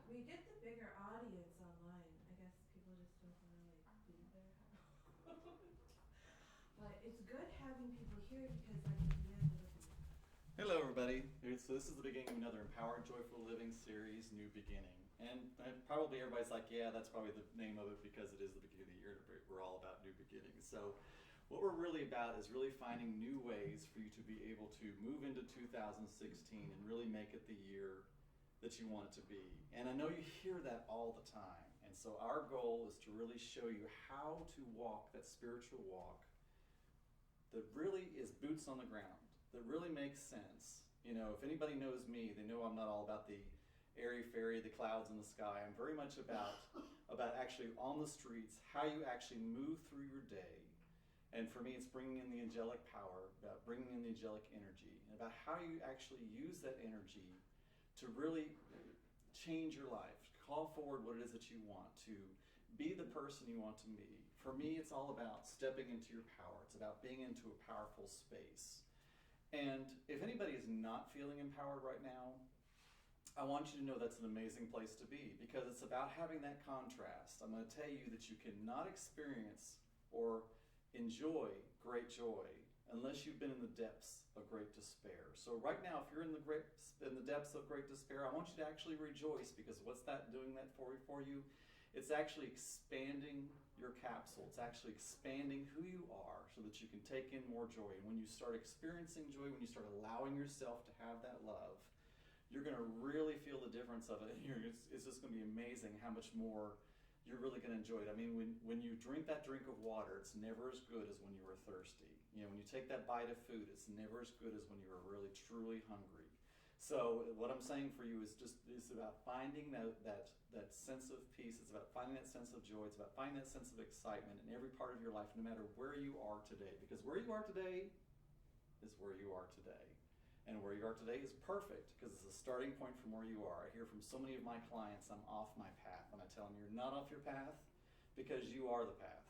We get the bigger audience online. I guess people just don't want to be there. But it's good having people here because like at the end it'll be. Hello everybody. So this is the beginning of another Empowered Joyful Living series, New Beginning. And probably everybody's like, yeah, that's probably the name of it because it is the beginning of the year. We're all about new beginnings. So what we're really about is really finding new ways for you to be able to move into 2016 and really make it the year that you want it to be. And I know you hear that all the time. And so our goal is to really show you how to walk that spiritual walk that really is boots on the ground, that really makes sense. You know, if anybody knows me, they know I'm not all about the airy-fairy, the clouds in the sky. I'm very much about actually on the streets, how you actually move through your day. And for me, it's bringing in the angelic power, about bringing in the angelic energy, and about how you actually use that energy to really change your life, call forward what it is that you want, to be the person you want to be. For me, it's all about stepping into your power. It's about being into a powerful space. And if anybody is not feeling empowered right now, I want you to know that's an amazing place to be, because it's about having that contrast. I'm going to tell you that you cannot experience or enjoy great joy unless you've been in the depths of great despair. So right now, if you're in the depths of great despair, I want you to actually rejoice, because what's that doing that for you? It's actually expanding your capsule. It's actually expanding who you are so that you can take in more joy. And when you start experiencing joy, when you start allowing yourself to have that love, you're going to really feel the difference of it. It's just going to be amazing how much more you're really going to enjoy it. I mean, when you drink that drink of water, it's never as good as when you were thirsty. You know, when you take that bite of food, it's never as good as when you were really, truly hungry. So what I'm saying for you is it's about finding that sense of peace. It's about finding that sense of joy. It's about finding that sense of excitement in every part of your life, no matter where you are today. Because where you are today is where you are today. And where you are today is perfect, because it's a starting point from where you are. I hear from so many of my clients, I'm off my path. And I tell them, you're not off your path, because you are the path.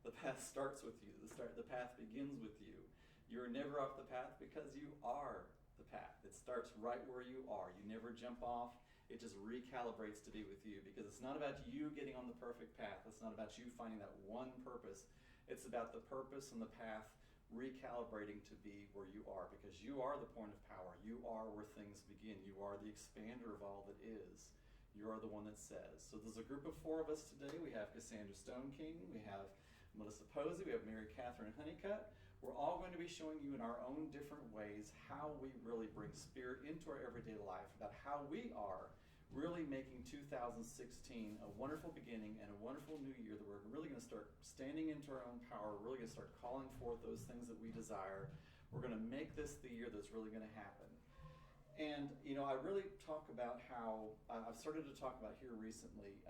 The path starts with you. The path begins with you. You're never off the path because you are the path. It starts right where you are. You never jump off. It just recalibrates to be with you, because it's not about you getting on the perfect path. It's not about you finding that one purpose. It's about the purpose and the path recalibrating to be where you are, because you are the point of power. You are where things begin. You are the expander of all that is. You are the one that says. So there's a group of 4 of us today. We have Cassandra Stone King, we have Melissa Posey, we have Mary Catherine Honeycutt. We're all going to be showing you in our own different ways how we really bring spirit into our everyday life, about how we are really making 2016 a wonderful beginning and a wonderful new year, that we're really going to start standing into our own power. We're really going to start calling forth those things that we desire. We're going to make this the year that's really going to happen. And, you know, I really talk about how, I've started to talk about here recently,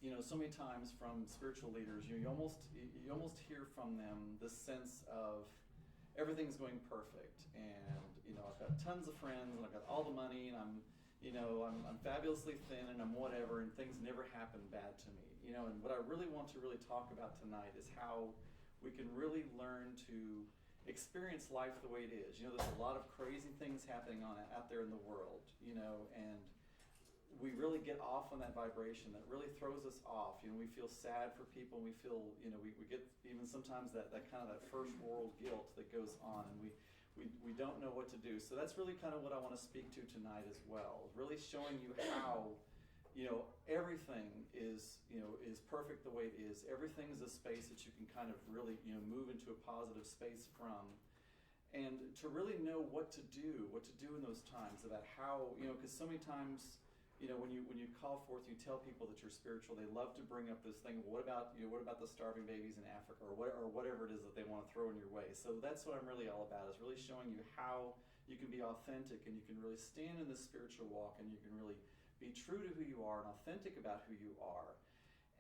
you know, so many times from spiritual leaders, you almost hear from them this sense of everything's going perfect. And, you know, I've got tons of friends and I've got all the money and I'm fabulously thin and I'm whatever, and things never happen bad to me. You know, and what I really want to really talk about tonight is how we can really learn to experience life the way it is. You know, there's a lot of crazy things happening out there in the world, you know, and we really get off on that vibration that really throws us off. You know, we feel sad for people, and we feel, you know, we get even sometimes that kind of that first world guilt that goes on, and we don't know what to do. So that's really kind of what I want to speak to tonight as well. Really showing you how, you know, everything is perfect the way it is. Everything is a space that you can kind of really, you know, move into a positive space from. And to really know what to do in those times, about how, you know, because so many times, you know, when you call forth, you tell people that you're spiritual, they love to bring up this thing, what about the starving babies in Africa, or whatever it is that they want to throw in your way. So that's what I'm really all about, is really showing you how you can be authentic, and you can really stand in this spiritual walk, and you can really be true to who you are and authentic about who you are,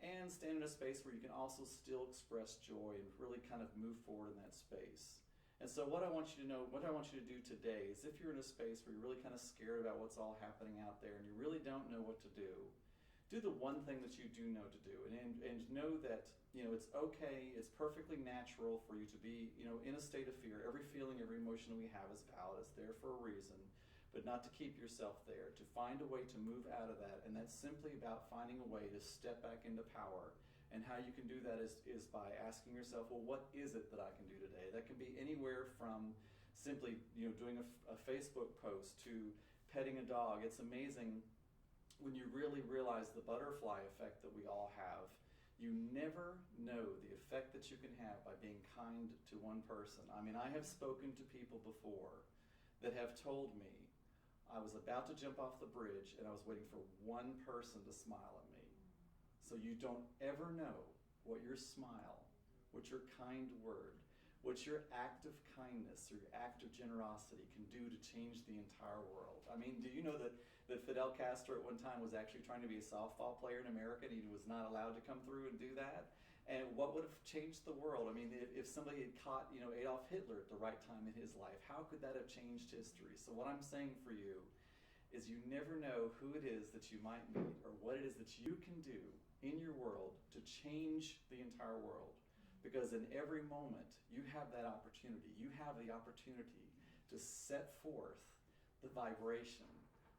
and stand in a space where you can also still express joy and really kind of move forward in that space. And so what I want you to do today is, if you're in a space where you're really kind of scared about what's all happening out there and you really don't know what to do the one thing that you do know to do, and know that, you know, it's okay, it's perfectly natural for you to be, you know, in a state of fear. Every feeling, every emotion that we have is valid, it's there for a reason. but not to keep yourself there, to find a way to move out of that. And that's simply about finding a way to step back into power. And how you can do that is by asking yourself, well, what is it that I can do today? That can be anywhere from simply, doing a Facebook post to petting a dog. It's amazing when you really realize the butterfly effect that we all have. You never know the effect that you can have by being kind to one person. I mean, I have spoken to people before that have told me, I was about to jump off the bridge and I was waiting for one person to smile at me. So you don't ever know what your smile, what your kind word, what your act of kindness or your act of generosity can do to change the entire world. I mean, do you know that Fidel Castro at one time was actually trying to be a softball player in America and he was not allowed to come through and do that? And what would have changed the world? I mean, if somebody had caught, Adolf Hitler at the right time in his life, how could that have changed history? So what I'm saying for you is you never know who it is that you might meet or what it is that you can do in your world to change the entire world. Because in every moment, you have that opportunity. You have the opportunity to set forth the vibration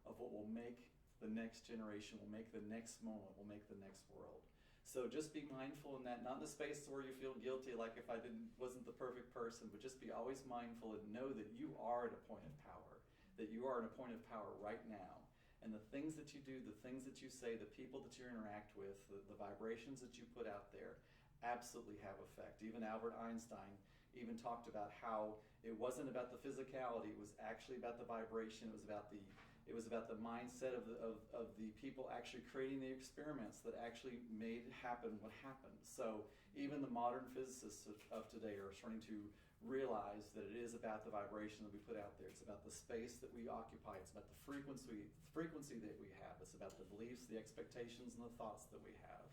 of what will make the next generation, will make the next moment, will make the next world. So just be mindful in that, not in the space where you feel guilty, like if I wasn't the perfect person, but just be always mindful and know that you are at a point of power, that you are at a point of power right now. And the things that you do, the things that you say, the people that you interact with, the vibrations that you put out there absolutely have effect. Even Albert Einstein even talked about how it wasn't about the physicality, it was actually about the vibration, it was about the mindset of the people actually creating the experiments that actually made happen what happened. So even the modern physicists of today are starting to realize that it is about the vibration that we put out there. It's about the space that we occupy. It's about the frequency that we have. It's about the beliefs, the expectations, and the thoughts that we have.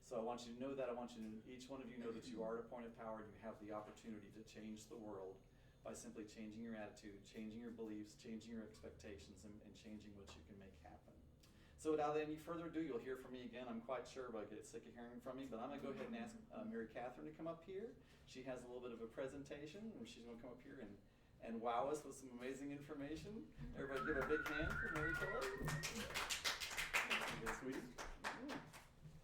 So I want you to know that. I want each one of you know that you are at a point of power and you have the opportunity to change the world by simply changing your attitude, changing your beliefs, changing your expectations, and changing what you can make happen. So without any further ado, you'll hear from me again. I'm quite sure everybody gets sick of hearing from me, but I'm going to go ahead and ask Mary Catherine to come up here. She has a little bit of a presentation, and she's going to come up here and wow us with some amazing information. Everybody give a big hand for Mary Kelly. Yes, sweetie.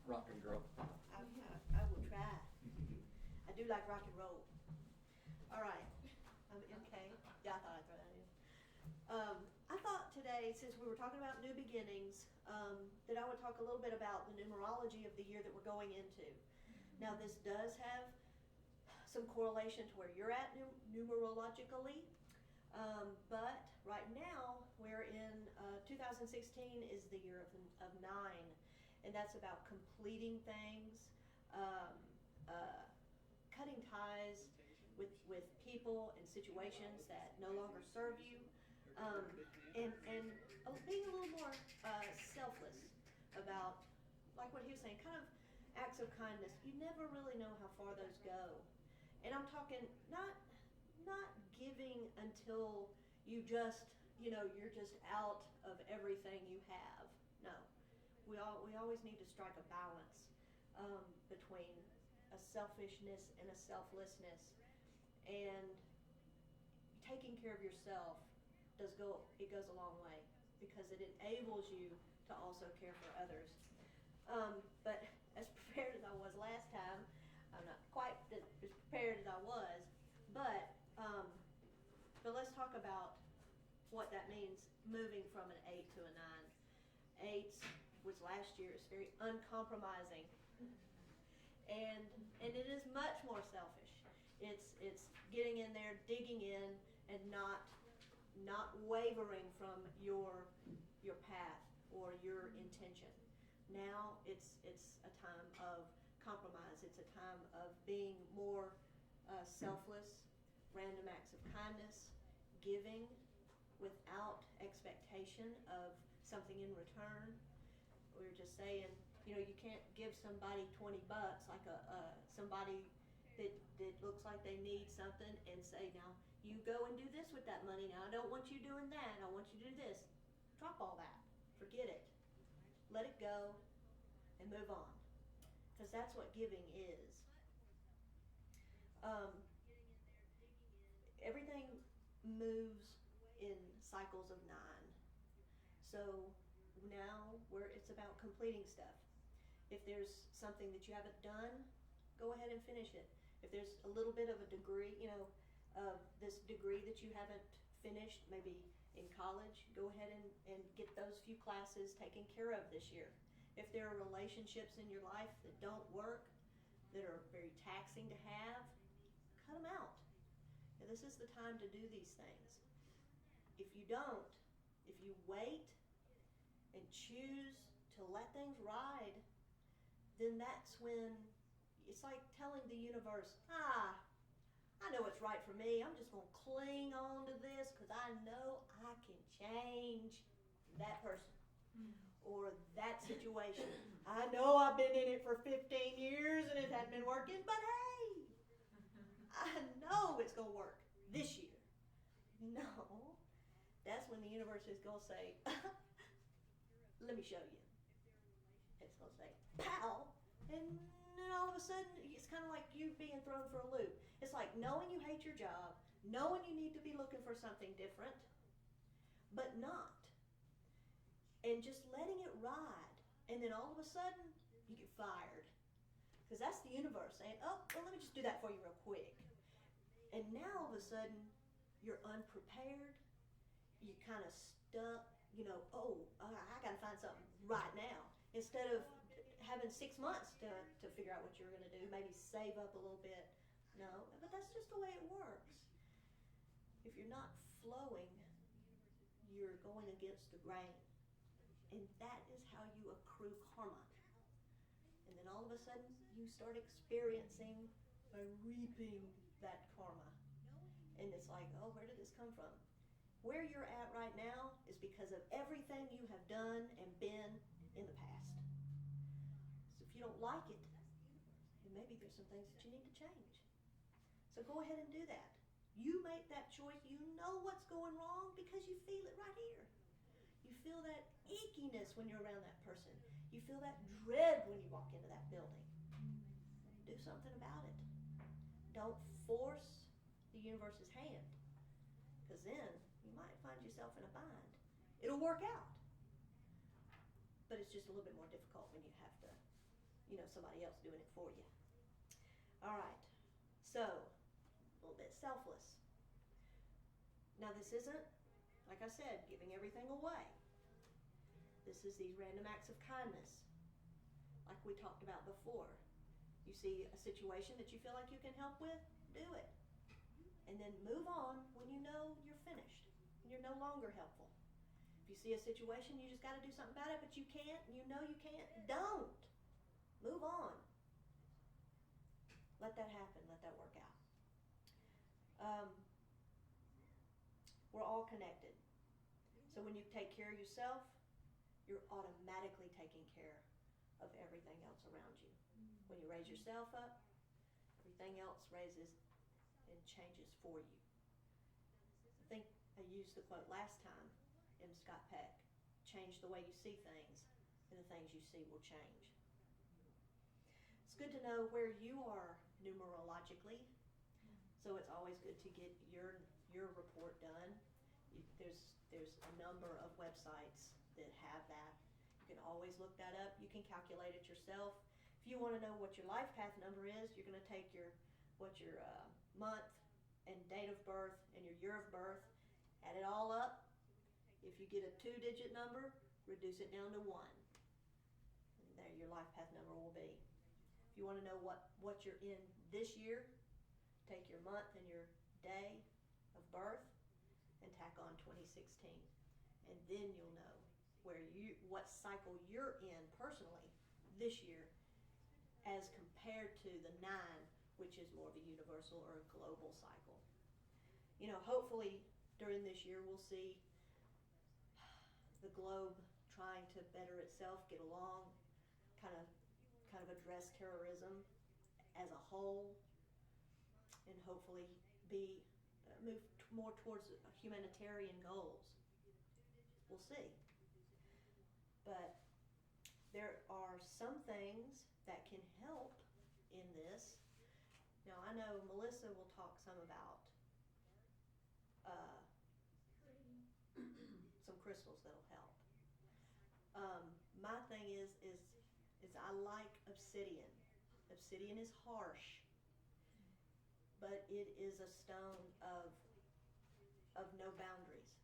Rockin' girl. I will try. I do like rock and roll. All right. I'm MK. Yeah, I thought I'd throw that in. I thought today, since we were talking about new beginnings, that I would talk a little bit about the numerology of the year that we're going into. Now, this does have some correlation to where you're at numerologically, but right now we're in 2016 is the year of 9, and that's about completing things, cutting ties with people and situations that no longer serve you, and being a little more selfless about, like what he was saying, kind of acts of kindness. You never really know how far those go. And I'm talking not giving until you just, you're just out of everything you have. No. We always need to strike a balance between a selfishness and a selflessness. And taking care of yourself goes a long way, because it enables you to also care for others. But as prepared as I was last time, I'm not quite as prepared as I was, but let's talk about what that means moving from an 8 to a 9. 8 was last year. It's very uncompromising, and it is much more selfish. It's getting in there, digging in, and not wavering from your path or your intention. Now it's a time of compromise. It's a time of being more selfless, random acts of kindness, giving without expectation of something in return. We were just saying, you can't give somebody $20 like somebody that looks like they need something and say, now you go and do this with that money. Now I don't want you doing that. I want you to do this. Drop all that. Forget it. Let it go and move on. Because that's what giving is. Everything moves in cycles of 9. So now it's about completing stuff. If there's something that you haven't done, go ahead and finish it. If there's a little bit of a degree, this degree that you haven't finished, maybe in college, go ahead and get those few classes taken care of this year. If there are relationships in your life that don't work, that are very taxing to have, cut them out. And this is the time to do these things. If you don't, if you wait and choose to let things ride, then that's when it's like telling the universe, I know what's right for me. I'm just going to cling on to this because I know I can change that person or that situation. I know I've been in it for 15 years and it hasn't been working, but hey, I know it's going to work this year. No, that's when the universe is going to say, let me show you. It's going to say, pow, and then all of a sudden, it's kind of like you being thrown for a loop. It's like knowing you hate your job, knowing you need to be looking for something different, but not. And just letting it ride. And then all of a sudden, you get fired. Because that's the universe saying, oh, well, let me just do that for you real quick. And now all of a sudden, you're unprepared. You're kind of stuck. I got to find something right now. Instead of having 6 months to figure out what you're going to do, maybe save up a little bit. No, but that's just the way it works. If you're not flowing, you're going against the grain. And that is how you accrue karma. And then all of a sudden, you start experiencing reaping that karma. And it's like, oh, where did this come from? Where you're at right now is because of everything you have done and been in the past. So if you don't like it, then maybe there's some things that you need to change. So go ahead and do that. You make that choice. You know what's going wrong because you feel it right here. You feel that ickiness when you're around that person. You feel that dread when you walk into that building. Do something about it. Don't force the universe's hand, because then you might find yourself in a bind. It'll work out, but it's just a little bit more difficult when you have to, somebody else doing it for you. All right, so a little bit selfless. Now this isn't, like I said, giving everything away. This is these random acts of kindness, like we talked about before. You see a situation that you feel like you can help with, do it. And then move on when you know you're finished and you're no longer helpful. If you see a situation, you just got to do something about it, but you can't, and you know you can't, don't. Move on. Let that happen. Let that work out. We're all connected. So when you take care of yourself, you're automatically taking care of everything else around you. When you raise yourself up, everything else raises and changes for you. I think I used the quote last time in Scott Peck, change the way you see things, and the things you see will change. It's good to know where you are numerologically, so it's always good to get your report done. There's a number of websites that have that. You can always look that up. You can calculate it yourself. If you want to know what your life path number is, you're going to take your month and date of birth and your year of birth, add it all up. If you get a 2-digit number, reduce it down to 1. And there your life path number will be. If you want to know what you're in this year, take your month and your day of birth and tack on 2016. And then you'll know what cycle you're in personally this year as compared to the 9, which is more of a universal or a global cycle. Hopefully during this year we'll see the globe trying to better itself, get along, kind of address terrorism as a whole, and hopefully move more towards humanitarian goals. We'll see. But there are some things that can help in this. Now I know Melissa will talk some about crystals that'll help. My thing is I like obsidian. Obsidian is harsh, but it is a stone of no boundaries.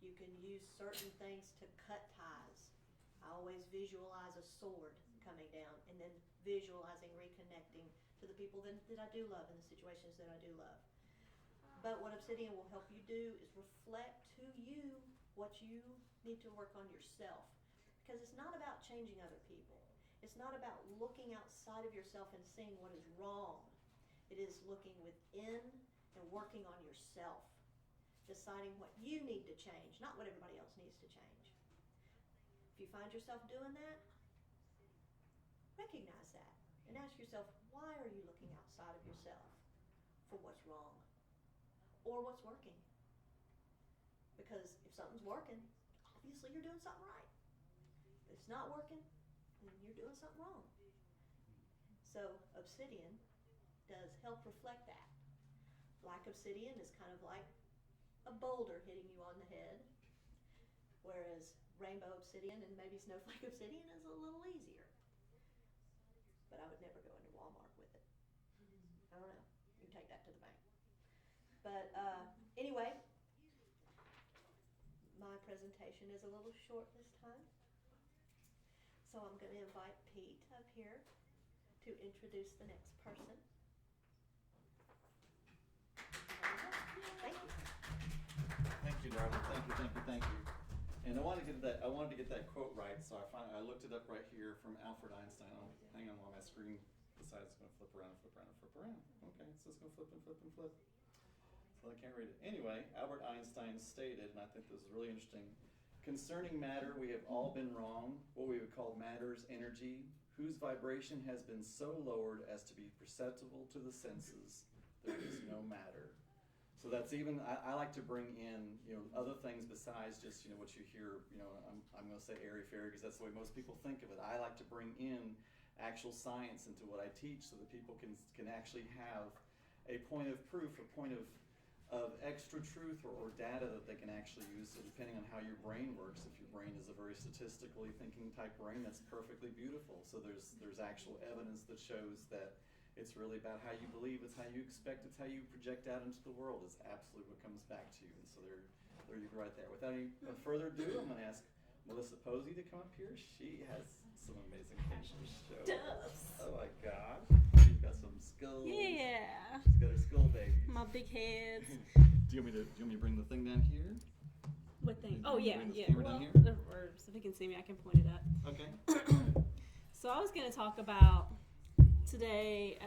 You can use certain things to cut ties. I always visualize a sword coming down and then visualizing reconnecting to the people that I do love and the situations that I do love. But what obsidian will help you do is reflect to you what you need to work on yourself. Because it's not about changing other people. It's not about looking outside of yourself and seeing what is wrong. It is looking within and working on yourself. Deciding what you need to change, not what everybody else needs to change. If you find yourself doing that, recognize that and ask yourself, why are you looking outside of yourself for what's wrong or what's working? Because if something's working, obviously you're doing something right. If it's not working, then you're doing something wrong. So obsidian does help reflect that. Black obsidian is kind of like a boulder hitting you on the head, whereas rainbow obsidian and maybe snowflake obsidian is a little easier. But I would never go into Walmart with it. I don't know. You can take that to the bank. But anyway, my presentation is a little short this time. So I'm going to invite Pete up here to introduce the next person. Thank you. Thank you, darling. Thank you. And I wanted to get that quote right, so I looked it up right here from Albert Einstein. Hang on while my screen decides it's going to flip around. Okay, so it's going to flip and flip and flip. So I can't read it. Anyway, Albert Einstein stated, and I think this is really interesting, concerning matter, we have all been wrong. What we would call matter's energy, whose vibration has been so lowered as to be perceptible to the senses. There is no matter. So that's even, I like to bring in, other things besides just, what you hear, I'm going to say airy-fairy because that's the way most people think of it. I like to bring in actual science into what I teach so that people can actually have a point of proof, a point of extra truth or data that they can actually use. So depending on how your brain works, if your brain is a very statistically thinking type brain, that's perfectly beautiful. So there's actual evidence that shows that it's really about how you believe, it's how you expect, it's how you project out into the world is absolutely what comes back to you. And so there you go right there. Without any further ado, I'm going to ask Melissa Posey to come up here. She has some amazing things to show. Oh my God. She's got some skulls. Yeah. She's got her skull babies. My big heads. Do you want me to bring the thing down here? What thing? Oh yeah, bring this yeah. camera down here? Or so if you can see me, I can point it up. Okay. So I was going to talk about today.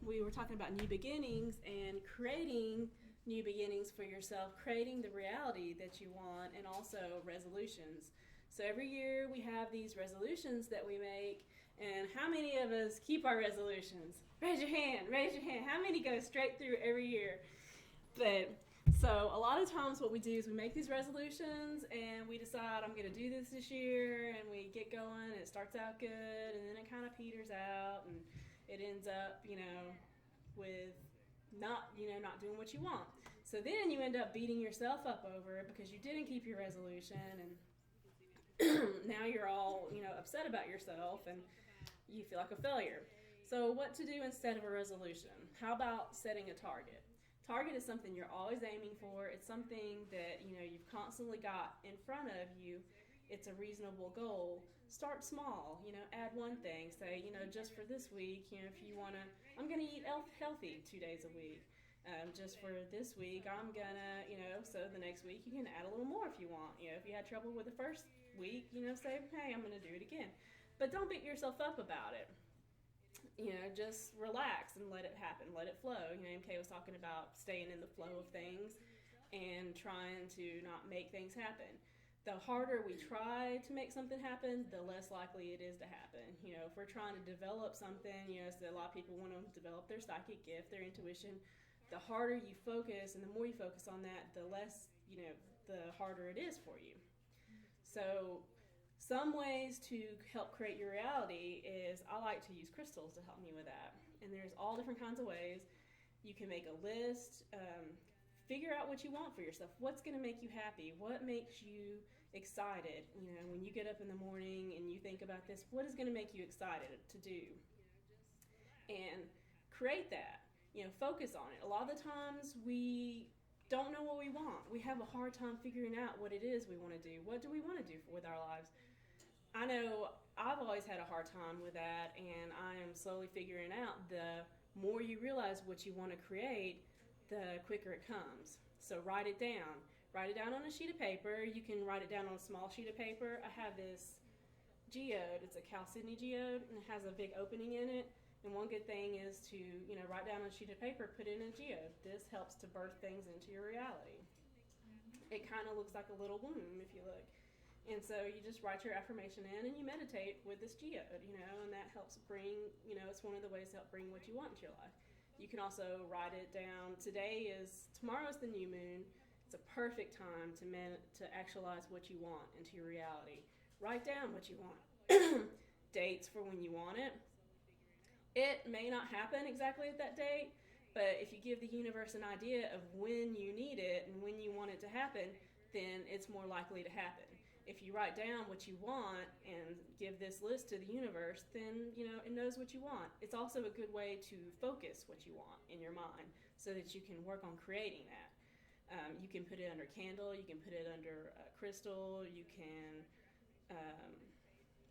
We were talking about new beginnings and creating new beginnings for yourself, creating the reality that you want, and also resolutions. So every year we have these resolutions that we make, and how many of us keep our resolutions? Raise your hand. How many go straight through every year? But so a lot of times what we do is we make these resolutions and we decide I'm going to do this year, and we get going and it starts out good, and then it kind of peters out and it ends up, with not doing what you want. So then you end up beating yourself up over it because you didn't keep your resolution, and now you're all, upset about yourself and you feel like a failure. So what to do instead of a resolution? How about setting a target? Target is something you're always aiming for. It's something that, you've constantly got in front of you. It's a reasonable goal. Start small, add one thing. Say, just for this week, if you want to, I'm going to eat healthy 2 days a week. Just for this week, I'm going to, so the next week you can add a little more if you want. If you had trouble with the first week, say, hey, I'm going to do it again. But don't beat yourself up about it. Just relax and let it happen. Let it flow. MK was talking about staying in the flow of things and trying to not make things happen. The harder we try to make something happen, the less likely it is to happen. If we're trying to develop something, so a lot of people want to develop their psychic gift, their intuition. The harder you focus and the more you focus on that, the less, the harder it is for you. So some ways to help create your reality is I like to use crystals to help me with that. And there's all different kinds of ways. You can make a list, figure out what you want for yourself. What's going to make you happy? What makes you excited? You know, when you get up in the morning and you think about this, what is going to make you excited to do? And create that. You know, focus on it. A lot of the times we don't know what we want. We have a hard time figuring out what it is we want to do. What do we want to do with our lives? I know I've always had a hard time with that, and I am slowly figuring out the more you realize what you want to create, the quicker it comes. So write it down. Write it down on a sheet of paper. You can write it down on a small sheet of paper. I have this geode. It's a chalcedony geode, and it has a big opening in it. And one good thing is to, you know, write down on a sheet of paper, put it in a geode. This helps to birth things into your reality. It kind of looks like a little womb if you look. And so you just write your affirmation in and you meditate with this geode, you know, and that helps bring, you know, it's one of the ways to help bring what you want into your life. You can also write it down. Tomorrow's the new moon. It's a perfect time to actualize what you want into your reality. Write down what you want. Dates for when you want it. It may not happen exactly at that date, but if you give the universe an idea of when you need it and when you want it to happen, then it's more likely to happen. If you write down what you want and give this list to the universe, then, you know, it knows what you want. It's also a good way to focus what you want in your mind so that you can work on creating that. You can put it under candle, you can put it under a crystal, you can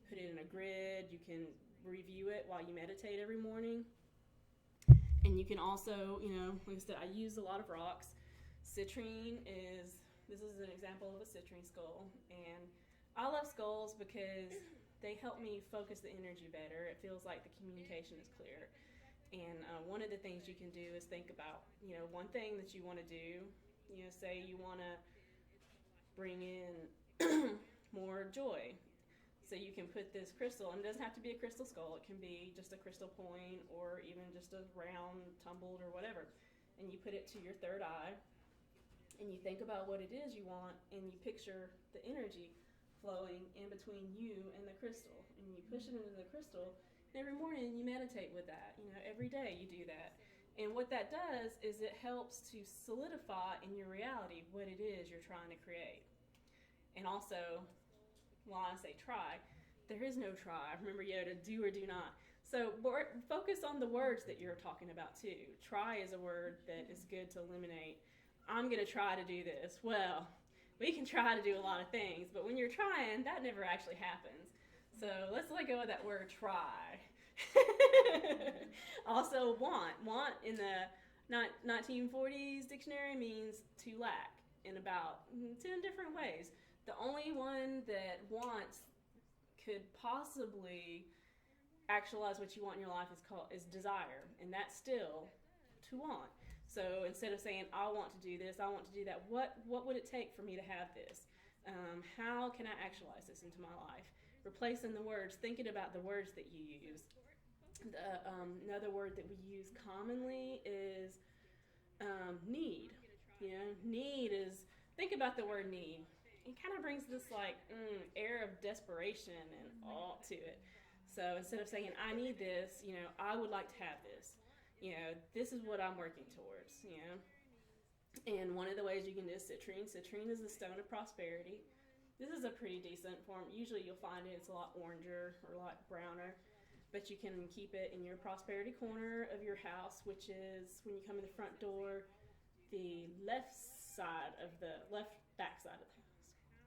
put it in a grid, you can review it while you meditate every morning. And you can also, you know, like I said, I use a lot of rocks. This is an example of a citrine skull, and I love skulls because they help me focus the energy better. It feels like the communication is clear. And one of the things you can do is think about, you know, one thing that you want to do. You know, say you want to bring in more joy. So you can put this crystal, and it doesn't have to be a crystal skull. It can be just a crystal point or even just a round tumbled or whatever. And you put it to your third eye, and you think about what it is you want, and you picture the energy flowing in between you and the crystal. And you push it into the crystal, and every morning you meditate with that. You know, every day you do that. And what that does is it helps to solidify in your reality what it is you're trying to create. And also, while I say try, there is no try. Remember Yoda, do or do not. So focus on the words that you're talking about too. Try is a word that is good to eliminate. I'm going to try to do this. Well, we can try to do a lot of things, but when you're trying, that never actually happens. So let's let go of that word try. Also, want. Want in the 1940s dictionary means to lack in about 10 different ways. The only one that wants could possibly actualize what you want in your life is desire, and that's still to want. So instead of saying I want to do this, I want to do that, what would it take for me to have this? How can I actualize this into my life? Replacing the words, thinking about the words that you use. Another word that we use commonly is need. You know, need is, think about the word need. It kind of brings this like air of desperation and awe to it. So instead of saying I need this, you know, I would like to have this. You know, this is what I'm working towards, you know. And one of the ways you can do is citrine. Citrine is the stone of prosperity. This is a pretty decent form. Usually you'll find it's a lot oranger or a lot browner, but you can keep it in your prosperity corner of your house, which is when you come in the front door, the left back side of the house.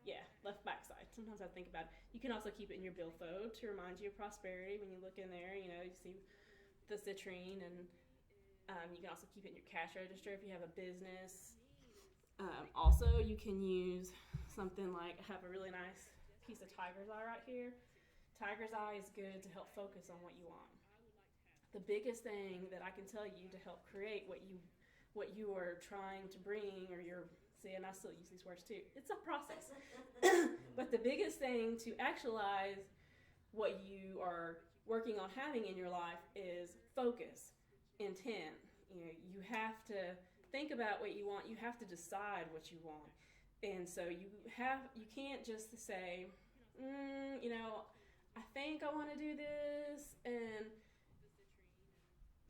Yeah, left back side. Sometimes I think about it. You can also keep it in your billfold to remind you of prosperity. When you look in there, you know, you see the citrine, and you can also keep it in your cash register if you have a business. Also, you can use something like, I have a really nice piece of tiger's eye right here. Tiger's eye is good to help focus on what you want. The biggest thing that I can tell you to help create what you are trying to bring, or and I still use these words too, it's a process. But the biggest thing to actualize what you are working on having in your life is focus, intent. You know, you have to think about what you want. You have to decide what you want. And so you can't just say, you know, I think I want to do this, and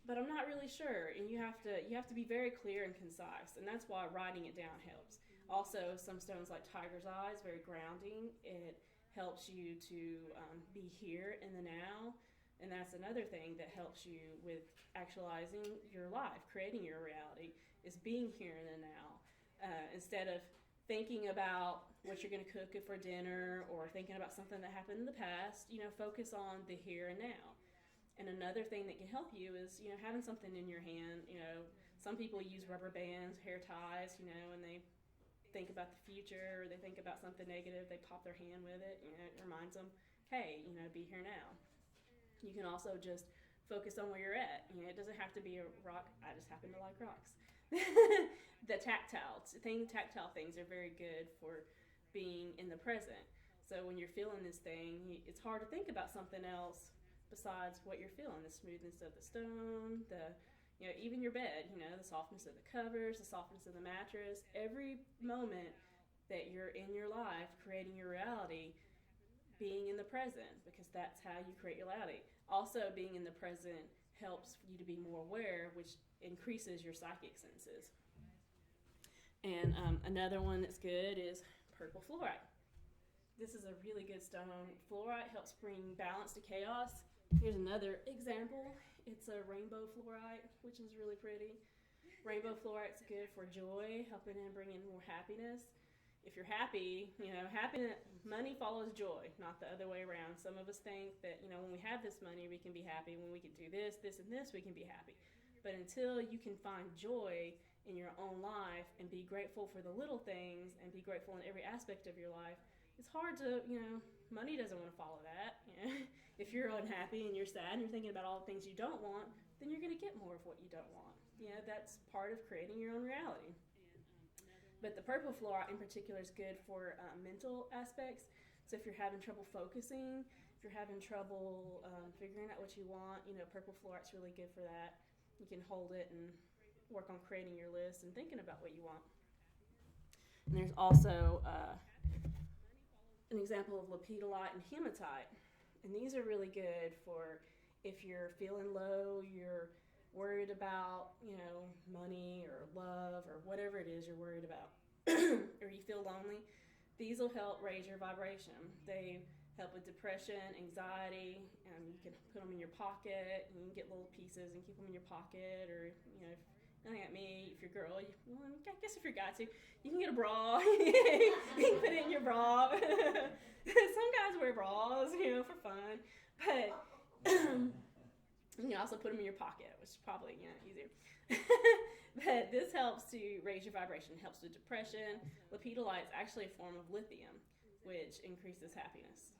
but I'm not really sure. And you have to be very clear and concise, and that's why writing it down helps. Also, some stones like tiger's eyes, very grounding. It helps you to be here in the now, and that's another thing that helps you with actualizing your life, creating your reality, is being here in the now. Instead of thinking about what you're going to cook for dinner or thinking about something that happened in the past, focus on the here and now. And another thing that can help you is, having something in your hand. Some people use rubber bands, hair ties, and they think about the future, or they think about something negative, they pop their hand with it. It reminds them, hey, be here now. You can also just focus on where you're at. It doesn't have to be a rock. I just happen to like rocks. The tactile things are very good for being in the present. So when you're feeling this thing, it's hard to think about something else besides what you're feeling. The smoothness of the stone, even your bed, the softness of the covers, the softness of the mattress. Every moment that you're in your life, creating your reality, being in the present, because that's how you create your reality. Also, being in the present helps you to be more aware, which increases your psychic senses. And another one that's good is purple fluorite. This is a really good stone. Fluorite helps bring balance to chaos. Here's another example. It's a rainbow fluorite, which is really pretty. Rainbow fluorite's good for joy, helping in bringing more happiness. If you're happy, happiness, money follows joy, not the other way around. Some of us think that, when we have this money, we can be happy. When we can do this, and this, we can be happy. But until you can find joy in your own life and be grateful for the little things and be grateful in every aspect of your life, it's hard to, money doesn't want to follow that. If you're unhappy and you're sad and you're thinking about all the things you don't want, then you're going to get more of what you don't want. That's part of creating your own reality. But the purple fluorite in particular is good for mental aspects. So if you're having trouble focusing, if you're having trouble figuring out what you want, purple fluorite's really good for that. You can hold it and work on creating your list and thinking about what you want. And there's also an example of lepidolite and hematite. And these are really good for if you're feeling low, you're worried about, money or love or whatever it is you're worried about, or you feel lonely. These will help raise your vibration. They help with depression, anxiety. You can put them in your pocket, and you can get little pieces and keep them in your pocket, or, if like me, if you're a girl, I guess if you're a guy too, you can get a bra. You can put it in your bra. Some guys wear bras, for fun. But you can also put them in your pocket, which is probably, easier. But this helps to raise your vibration, helps with depression. Lepidolite is actually a form of lithium, which increases happiness.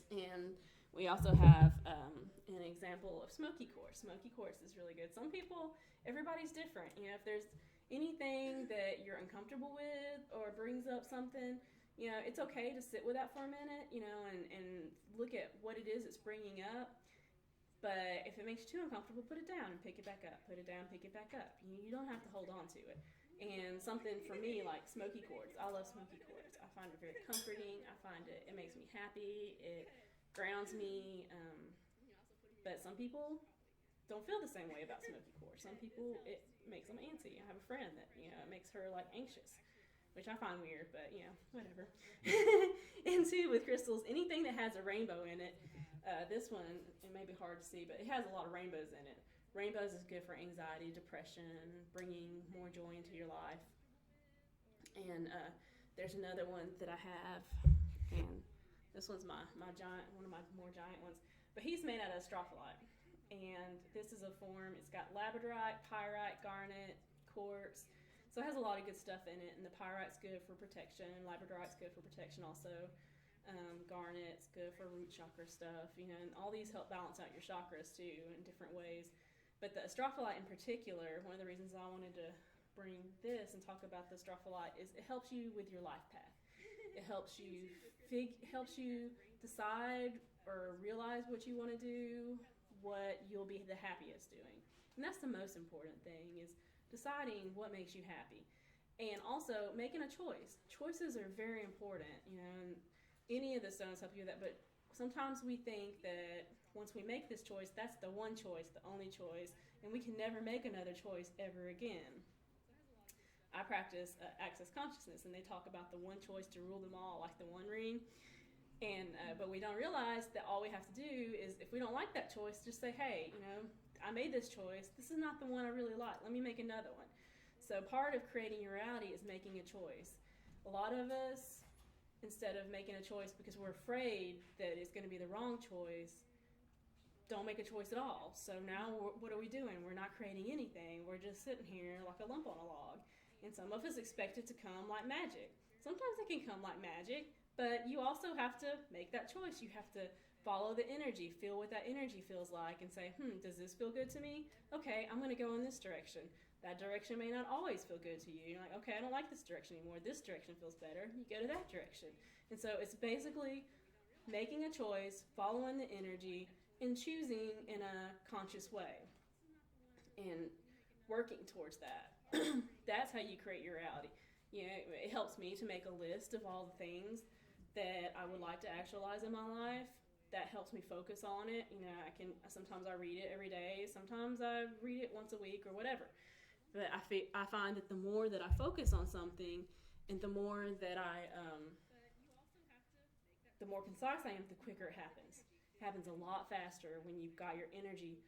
And we also have an example of smoky quartz. Smoky quartz is really good. Some people, everybody's different. If there's anything that you're uncomfortable with or brings up something, it's okay to sit with that for a minute, and look at what it is it's bringing up. But if it makes you too uncomfortable, put it down and pick it back up. Put it down, pick it back up. You don't have to hold on to it. And something for me like smoky quartz. I love smoky quartz. I find it very comforting. I find it makes me happy. It grounds me. But some people don't feel the same way about smoky quartz. Some people, it makes them antsy. I have a friend that, it makes her like anxious, which I find weird, but whatever. And too, with crystals, anything that has a rainbow in it, this one, it may be hard to see, but it has a lot of rainbows in it. Rainbows is good for anxiety, depression, bringing more joy into your life. And there's another one that I have, and this one's my giant, one of my more giant ones. But he's made out of strophyolite. And this is a form, it's got labradorite, pyrite, garnet, quartz. So it has a lot of good stuff in it. And the pyrite's good for protection. Labradorite's good for protection also. Garnet's good for root chakra stuff. And all these help balance out your chakras too in different ways. But the strophyolite in particular, one of the reasons I wanted to bring this and talk about the strophyolite is it helps you with your life path. It helps you decide or realize what you want to do, what you'll be the happiest doing. And that's the most important thing, is deciding what makes you happy. And also making a choice. Choices are very important, and any of the stones help you with that, but sometimes we think that once we make this choice, that's the one choice, the only choice, and we can never make another choice ever again. I practice access consciousness, and they talk about the one choice to rule them all, like the One Ring. And but we don't realize that all we have to do is, if we don't like that choice, just say, hey, I made this choice. This is not the one I really like. Let me make another one. So part of creating your reality is making a choice. A lot of us, instead of making a choice because we're afraid that it's going to be the wrong choice, don't make a choice at all. So now what are we doing? We're not creating anything. We're just sitting here like a lump on a log. And some of us expect it to come like magic. Sometimes it can come like magic, but you also have to make that choice. You have to follow the energy, feel what that energy feels like, and say, does this feel good to me? Okay, I'm going to go in this direction. That direction may not always feel good to you. You're like, okay, I don't like this direction anymore. This direction feels better. You go to that direction. And so it's basically making a choice, following the energy, and choosing in a conscious way and working towards that. That's how you create your reality. It helps me to make a list of all the things that I would like to actualize in my life. That helps me focus on it. Sometimes I read it every day. Sometimes I read it once a week or whatever. But I find that the more that I focus on something, and the more that the more concise I am, the quicker it happens. It happens a lot faster when you've got your energy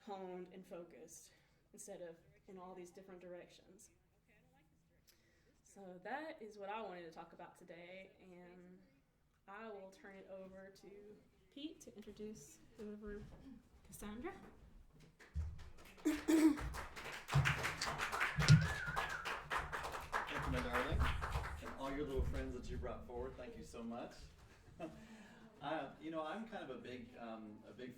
honed and focused instead of in all these different directions. So that is what I wanted to talk about today, and I will turn it over to Pete to introduce whoever, Cassandra. Thank you, my darling, and all your little friends that you brought forward. Thank you so much. I'm kind of a big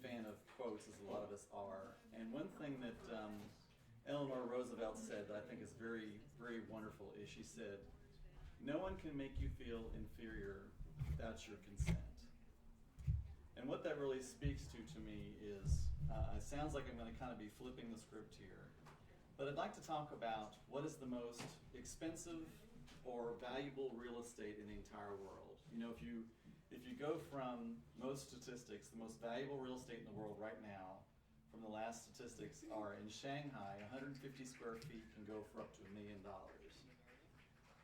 fan of quotes, as a lot of us are. And one thing that Eleanor Roosevelt said that I think is very, very wonderful is she said, "No one can make you feel inferior without your consent." And what that really speaks to me is, it sounds like I'm going to kind of be flipping the script here, but I'd like to talk about what is the most expensive or valuable real estate in the entire world. If you go from most statistics, the most valuable real estate in the world right now, from the last statistics, are in Shanghai. 150 square feet can go for up to $1 million.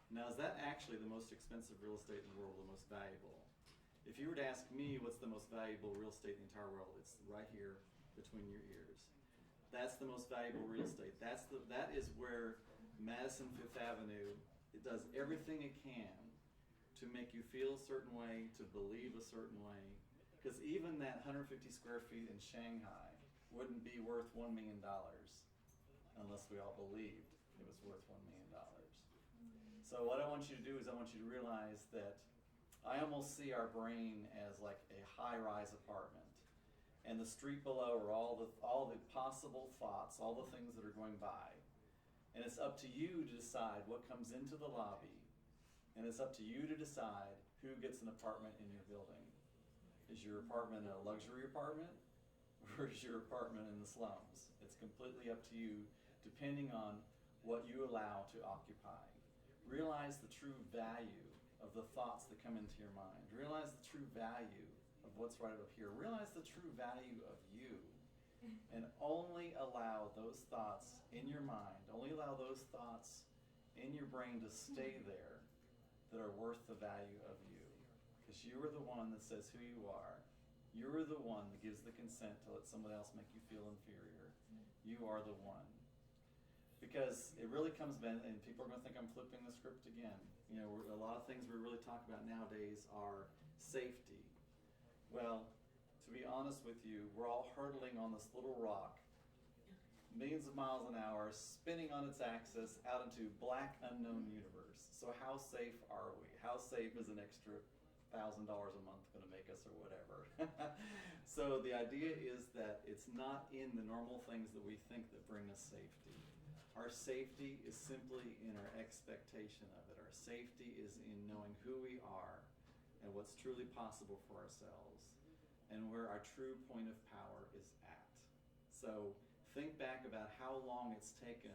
Now, is that actually the most expensive real estate in the world, the most valuable? If you were to ask me what's the most valuable real estate in the entire world, it's right here between your ears. That's the most valuable real estate. That is where Madison Fifth Avenue, it does everything it can to make you feel a certain way, to believe a certain way. Because even that 150 square feet in Shanghai wouldn't be worth $1 million unless we all believed it was worth $1 million. So what I want you to do is I want you to realize that I almost see our brain as like a high-rise apartment, and the street below are all the possible thoughts, all the things that are going by. And it's up to you to decide what comes into the lobby, and it's up to you to decide who gets an apartment in your building. Is your apartment a luxury apartment, or is your apartment in the slums? It's completely up to you, depending on what you allow to occupy. Realize the true value of the thoughts that come into your mind. Realize the true value of what's right up here. Realize the true value of you. And only allow those thoughts in your mind, only allow those thoughts in your brain to stay there that are worth the value of you. Because you are the one that says who you are. You are the one that gives the consent to let someone else make you feel inferior. You are the one. Because it really comes back, and people are going to think I'm flipping the script again. A lot of things we really talk about nowadays are safety. Well, to be honest with you, we're all hurtling on this little rock, millions of miles an hour, spinning on its axis out into black unknown universe. So how safe are we? How safe is an extra $1,000 a month going to make us, or whatever? So the idea is that it's not in the normal things that we think that bring us safety. Our safety is simply in our expectation of it. Our safety is in knowing who we are and what's truly possible for ourselves, and where our true point of power is at. So think back about how long it's taken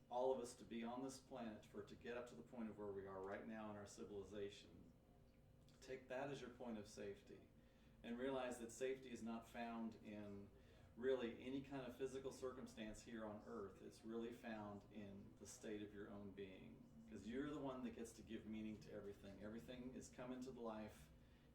all of us to be on this planet for it to get up to the point of where we are right now in our civilization. Take that as your point of safety. and realize that safety is not found in really any kind of physical circumstance here on earth. It's really found in the state of your own being, because you're the one that gets to give meaning to everything. Everything is come into the life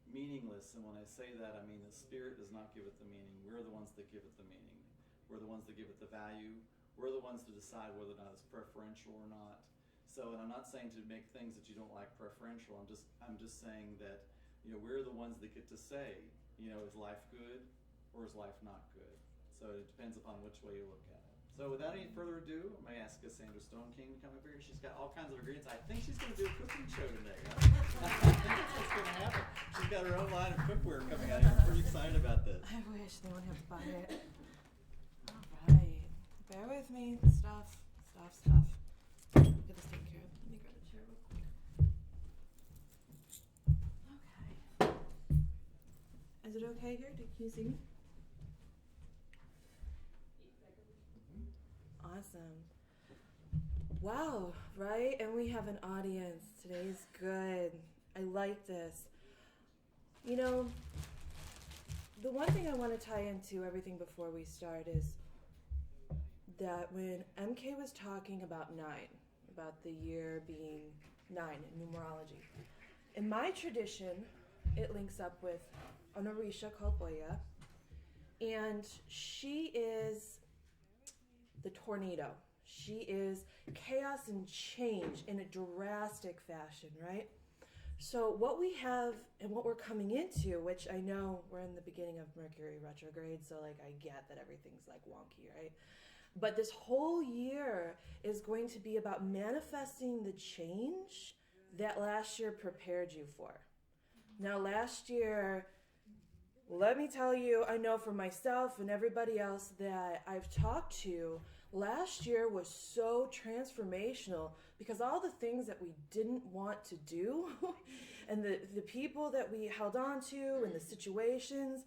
meaningless, and when I say that, I mean the spirit does not give it the meaning. We're the ones that give it the meaning. We're the ones that give it the value. We're the ones to decide whether or not it's preferential or not. So, and I'm not saying to make things that you don't like preferential. I'm just saying that, you know, we're the ones that get to say, you know, is life good or is life not good? So it depends upon which way you look at it. So without any further ado, I'm going to ask Cassandra Stone King to come up here. She's got all kinds of ingredients. I think she's going to do a cooking show today. I think that's what's going to happen. She's got her own line of cookware coming out here. I'm pretty excited about this. I wish they wouldn't have to buy it. Alright. Bear with me. Stuff. Get this taken care of. Let me grab a chair real quick. Okay. Is it okay here? Can you see me? Awesome. Wow, right? And we have an audience. Today's good. I like this. You know, the one thing I want to tie into everything before we start is that when MK was talking about 9, about the year being 9 in numerology, in my tradition, it links up with an Orisha called Oya, and she is the tornado. She is chaos and change in a drastic fashion, right? So what we have and what we're coming into, which I know we're in the beginning of Mercury retrograde, so like I get that everything's like wonky, right? But this whole year is going to be about manifesting the change that last year prepared you for. Now last year, let me tell you, I know for myself and everybody else that I've talked to, last year was so transformational because all the things that we didn't want to do and the people that we held on to and the situations,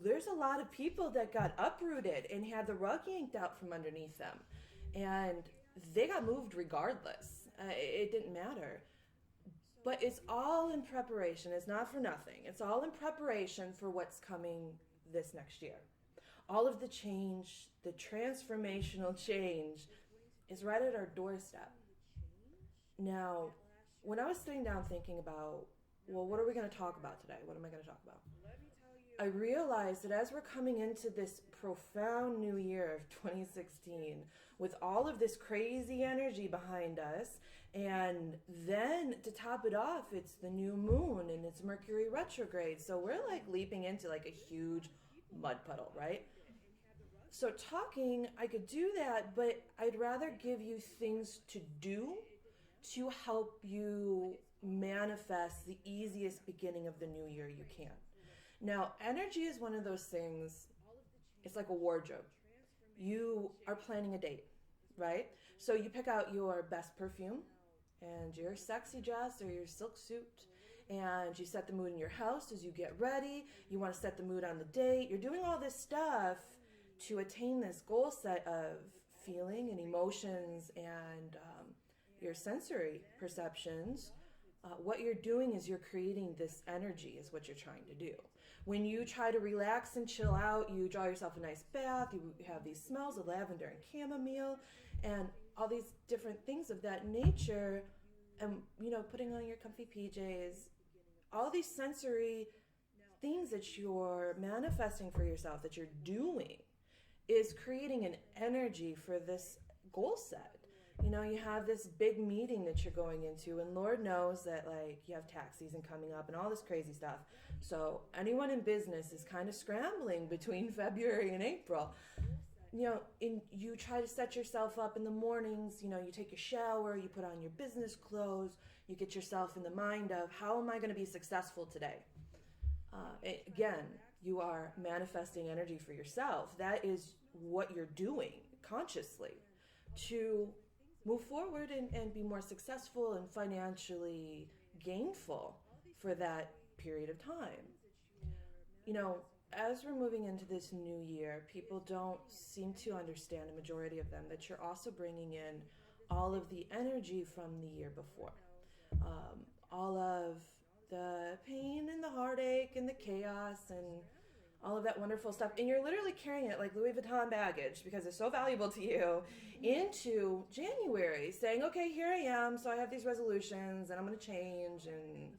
there's a lot of people that got uprooted and had the rug yanked out from underneath them. And they got moved regardless. It didn't matter. But it's all in preparation. It's not for nothing. It's all in preparation for what's coming this next year. All of the change, the transformational change, is right at our doorstep. Now, when I was sitting down thinking about, well, what are we going to talk about today? What am I going to talk about? I realized that as we're coming into this profound new year of 2016, with all of this crazy energy behind us, and then to top it off, it's the new moon and it's Mercury retrograde. So we're like leaping into like a huge mud puddle, right? So talking, I could do that, but I'd rather give you things to do to help you manifest the easiest beginning of the new year you can. Now, energy is one of those things, it's like a wardrobe. You are planning a date, right? So you pick out your best perfume and your sexy dress or your silk suit, and you set the mood in your house as you get ready. You want to set the mood on the date. You're doing all this stuff to attain this goal set of feeling and emotions and your sensory perceptions. What you're doing is you're creating this energy is what you're trying to do. When you try to relax and chill out, you draw yourself a nice bath, you have these smells of lavender and chamomile and all these different things of that nature, and putting on your comfy PJs, all these sensory things that you're manifesting for yourself, that you're doing, is creating an energy for this goal set. You have this big meeting that you're going into, and Lord knows that you have tax season coming up and all this crazy stuff. So anyone in business is kind of scrambling between February and April. You try to set yourself up in the mornings, you take your shower, you put on your business clothes, you get yourself in the mind of, how am I going to be successful today? Again, you are manifesting energy for yourself. That is what you're doing consciously to move forward and be more successful and financially gainful for that period of time. As we're moving into this new year, people don't seem to understand, a majority of them, that you're also bringing in all of the energy from the year before. All of the pain and the heartache and the chaos and all of that wonderful stuff. And you're literally carrying it like Louis Vuitton baggage because it's so valuable to you into January, saying, okay, here I am. So I have these resolutions and I'm going to change and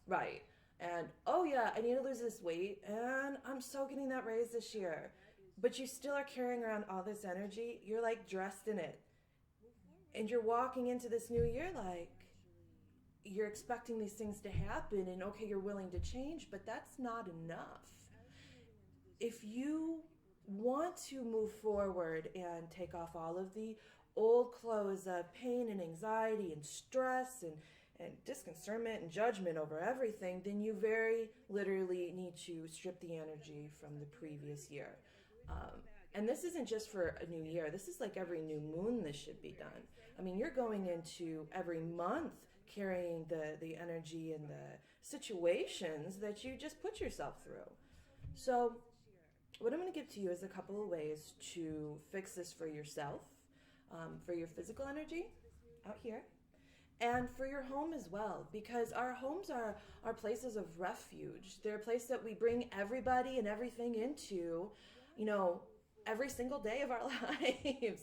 right. And oh yeah, I need to lose this weight and I'm so getting that raise this year. But you still are carrying around all this energy. You're like dressed in it. And you're walking into this new year like you're expecting these things to happen and okay, you're willing to change, but that's not enough. If you want to move forward and take off all of the old clothes of pain and anxiety and stress and disconcernment and judgment over everything, then you very literally need to strip the energy from the previous year. And this isn't just for a new year. This is like every new moon this should be done. I mean, you're going into every month carrying the energy and the situations that you just put yourself through. So what I'm going to give to you is a couple of ways to fix this for yourself, for your physical energy out here, and for your home as well, because our homes are places of refuge. They're a place that we bring everybody and everything into, every single day of our lives.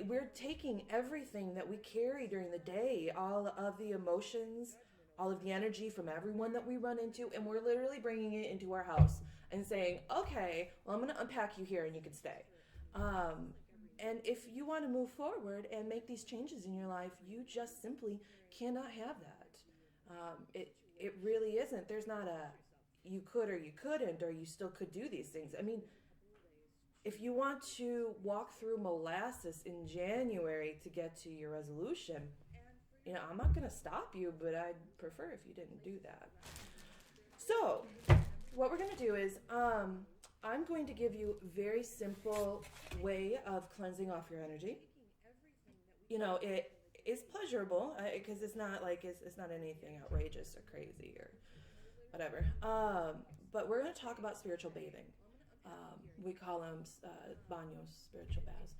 We're taking everything that we carry during the day, all of the emotions, all of the energy from everyone that we run into, and we're literally bringing it into our house and saying, okay, well, I'm going to unpack you here and you can stay. And if you want to move forward and make these changes in your life, you just simply cannot have that. It really isn't. There's not a you could or you couldn't, or you still could do these things. I mean, if you want to walk through molasses in January to get to your resolution, I'm not going to stop you, but I'd prefer if you didn't do that. So, what we're going to do is I'm going to give you a very simple way of cleansing off your energy. It is pleasurable because it's not like it's not anything outrageous or crazy or whatever. But we're going to talk about spiritual bathing. We call them baños, spiritual baths,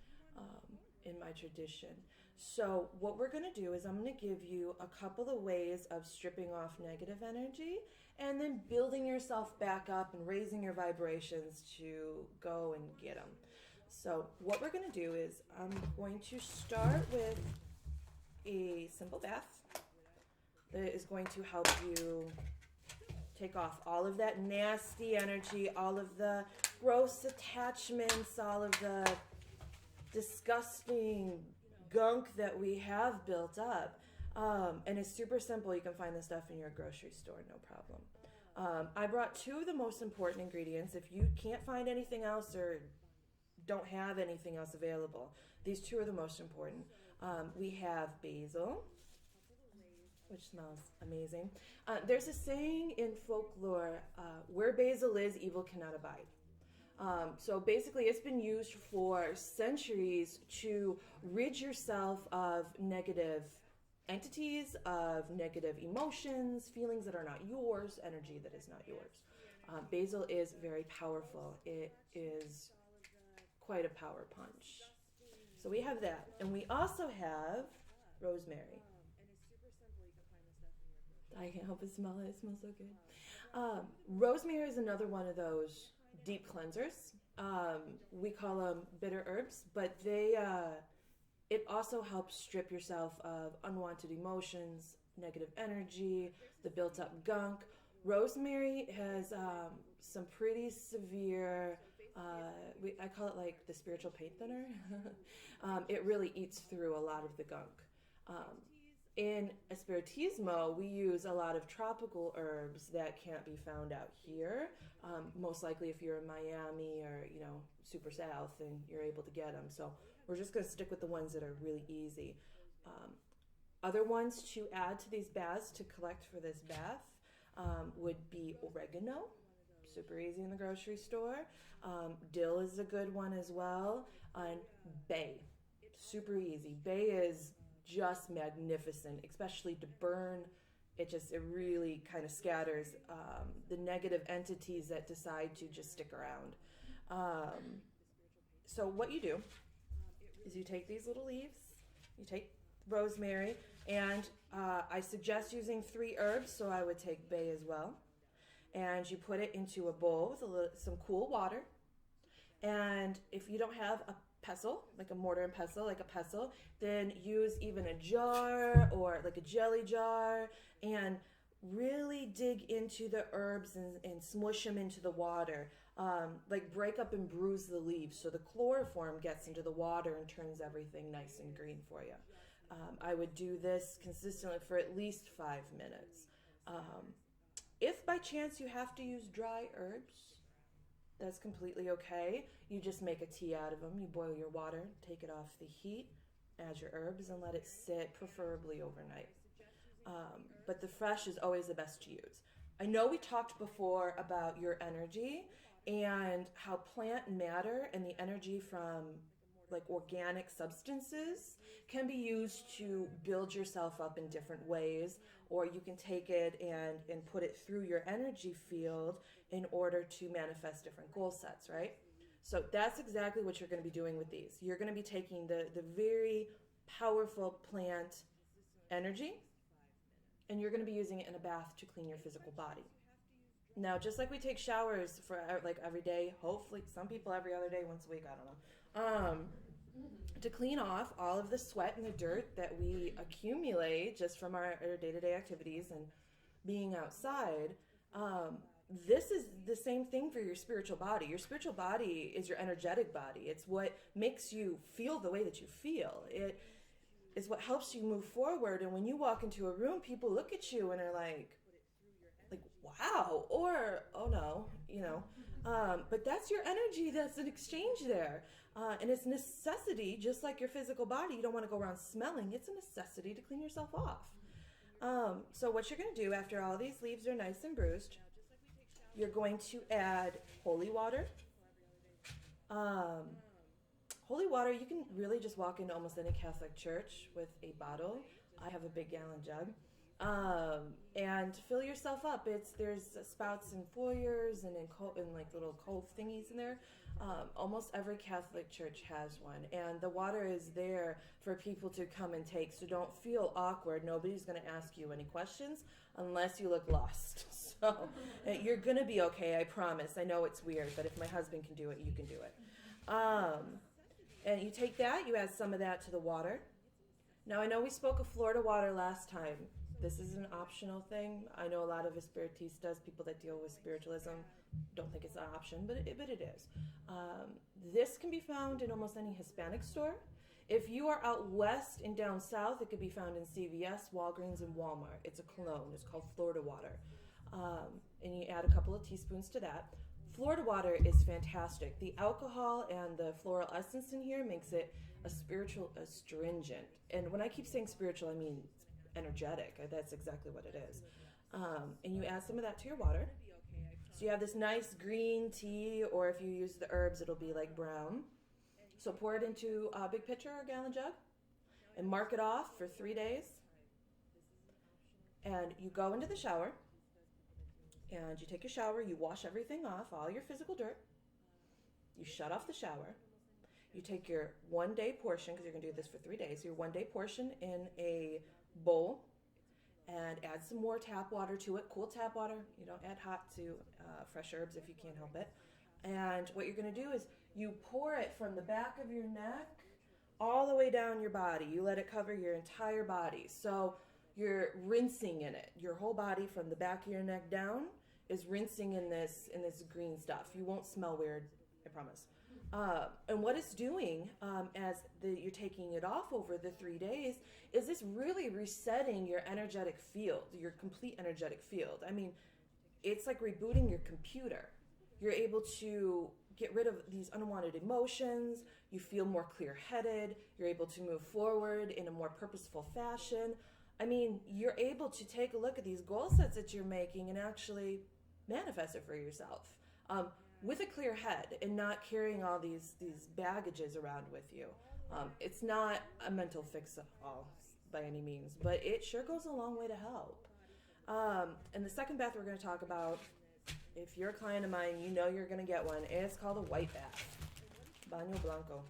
in my tradition. So what we're going to do is I'm going to give you a couple of ways of stripping off negative energy and then building yourself back up and raising your vibrations to go and get them. So what we're going to do is I'm going to start with a simple bath that is going to help you take off all of that nasty energy, all of the gross attachments, all of the disgusting gunk that we have built up. And it's super simple. You can find this stuff in your grocery store, no problem. I brought two of the most important ingredients. If you can't find anything else or don't have anything else available, these two are the most important. We have basil, which smells amazing. There's a saying in folklore, where basil is, evil cannot abide. So basically it's been used for centuries to rid yourself of negative entities, of negative emotions, feelings that are not yours, energy that is not yours. Basil is very powerful. It is quite a power punch. So we have that. And we also have rosemary. I can't help but smell it. It smells so good. Rosemary is another one of those deep cleansers. We call them bitter herbs, but it also helps strip yourself of unwanted emotions, negative energy, the built up gunk. Rosemary has some pretty severe, I call it like the spiritual paint thinner. It really eats through a lot of the gunk. In Espiritismo, we use a lot of tropical herbs that can't be found out here. Most likely if you're in Miami or, super south, and you're able to get them. So we're just going to stick with the ones that are really easy. Other ones to add to these baths to collect for this bath would be oregano, super easy in the grocery store. Dill is a good one as well. And bay, super easy. Bay is just magnificent, especially to burn. It really kind of scatters the negative entities that decide to just stick around. So what you do is you take these little leaves, you take rosemary, and I suggest using 3 herbs, so I would take bay as well. And you put it into a bowl with some cool water. And if you don't have a pestle, like a mortar and pestle, like a pestle, then use even a jar or like a jelly jar and really dig into the herbs and smush them into the water. Like break up and bruise the leaves so the chloroform gets into the water and turns everything nice and green for you. I would do this consistently for at least 5 minutes. If by chance you have to use dry herbs, that's completely okay. You just make a tea out of them. You boil your water, take it off the heat, add your herbs, and let it sit, preferably overnight. But the fresh is always the best to use. I know we talked before about your energy and how plant matter and the energy from like organic substances can be used to build yourself up in different ways, or you can take it and put it through your energy field in order to manifest different goal sets, right? So that's exactly what you're going to be doing with these. You're going to be taking the very powerful plant energy and you're going to be using it in a bath to clean your physical body. Now, just like we take showers for like every day, hopefully some people every other day, once a week, I don't know, to clean off all of the sweat and the dirt that we accumulate just from our day-to-day activities and being outside, this is the same thing for your spiritual body. Your spiritual body is your energetic body. It's what makes you feel the way that you feel. It is what helps you move forward. And when you walk into a room, people look at you and are like, wow, or, oh no, you know. But that's your energy, that's an exchange there. And it's necessity, just like your physical body. You don't want to go around smelling. It's a necessity to clean yourself off. So what you're going to do after all these leaves are nice and bruised, you're going to add holy water. Holy water, you can really just walk into almost any Catholic church with a bottle. I have a big gallon jug. And fill yourself up. There's spouts in foyers and in like little cove thingies in there. Almost every Catholic church has one, and the water is there for people to come and take. So don't feel awkward. Nobody's going to ask you any questions unless you look lost. So you're going to be okay. I promise. I know it's weird, but if my husband can do it, you can do it. And you take that. You add some of that to the water. Now I know we spoke of Florida water last time. This is an optional thing. I know a lot of espiritistas, people that deal with spiritualism, don't think it's an option, but it is. This can be found in almost any Hispanic store. If you are out west and down south, it could be found in CVS, Walgreens, and Walmart. It's a cologne. It's called Florida water. And you add a couple of teaspoons to that. Florida water is fantastic. The alcohol and the floral essence in here makes it a spiritual astringent. And when I keep saying spiritual, I mean energetic. That's exactly what it is. And you add some of that to your water. So you have this nice green tea, or if you use the herbs, it'll be like brown. So pour it into a big pitcher or gallon jug and mark it off for 3 days. And you go into the shower and you take your shower, you wash everything off, all your physical dirt. You shut off the shower. You take your 1 day portion, because you're going to do this for 3 days, your 1 day portion in a bowl and add some more tap water to it, cool tap water. You don't add hot to fresh herbs if you can't help it. And what you're going to do is you pour it from the back of your neck all the way down your body. You let it cover your entire body. So you're rinsing in it. Your whole body from the back of your neck down is rinsing in this green stuff. You won't smell weird, I promise. And what it's doing as you're taking it off over the 3 days is this really resetting your energetic field, your complete energetic field. I mean, it's like rebooting your computer. You're able to get rid of these unwanted emotions. You feel more clear-headed. You're able to move forward in a more purposeful fashion. I mean, you're able to take a look at these goal sets that you're making and actually manifest it for yourself. With a clear head and not carrying all these baggages around with you. It's not a mental fix all by any means, but it sure goes a long way to help. And the second bath we're going to talk about, if you're a client of mine, you know you're going to get one. It's called a white bath. Baño Blanco.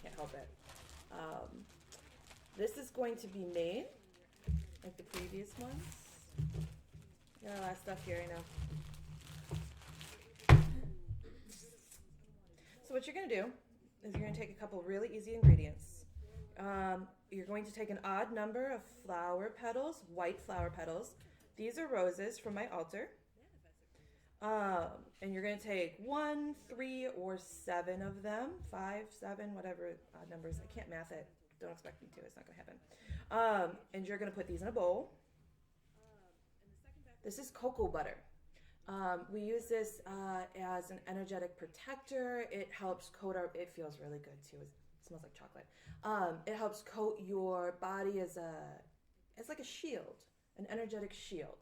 Can't help it. This is going to be made like the previous ones. Got a lot of stuff here, I know. So what you're going to do is you're going to take a couple really easy ingredients. You're going to take an odd number of flower petals, white flower petals. These are roses from my altar. And you're going to take 1, 3, or 7 of them. 5, 7, whatever odd numbers. I can't math it. Don't expect me to. It's not going to happen. And you're going to put these in a bowl. This is cocoa butter. We use this as an energetic protector. It helps coat our, it feels really good too. It smells like chocolate. It helps coat your body as like a shield, an energetic shield.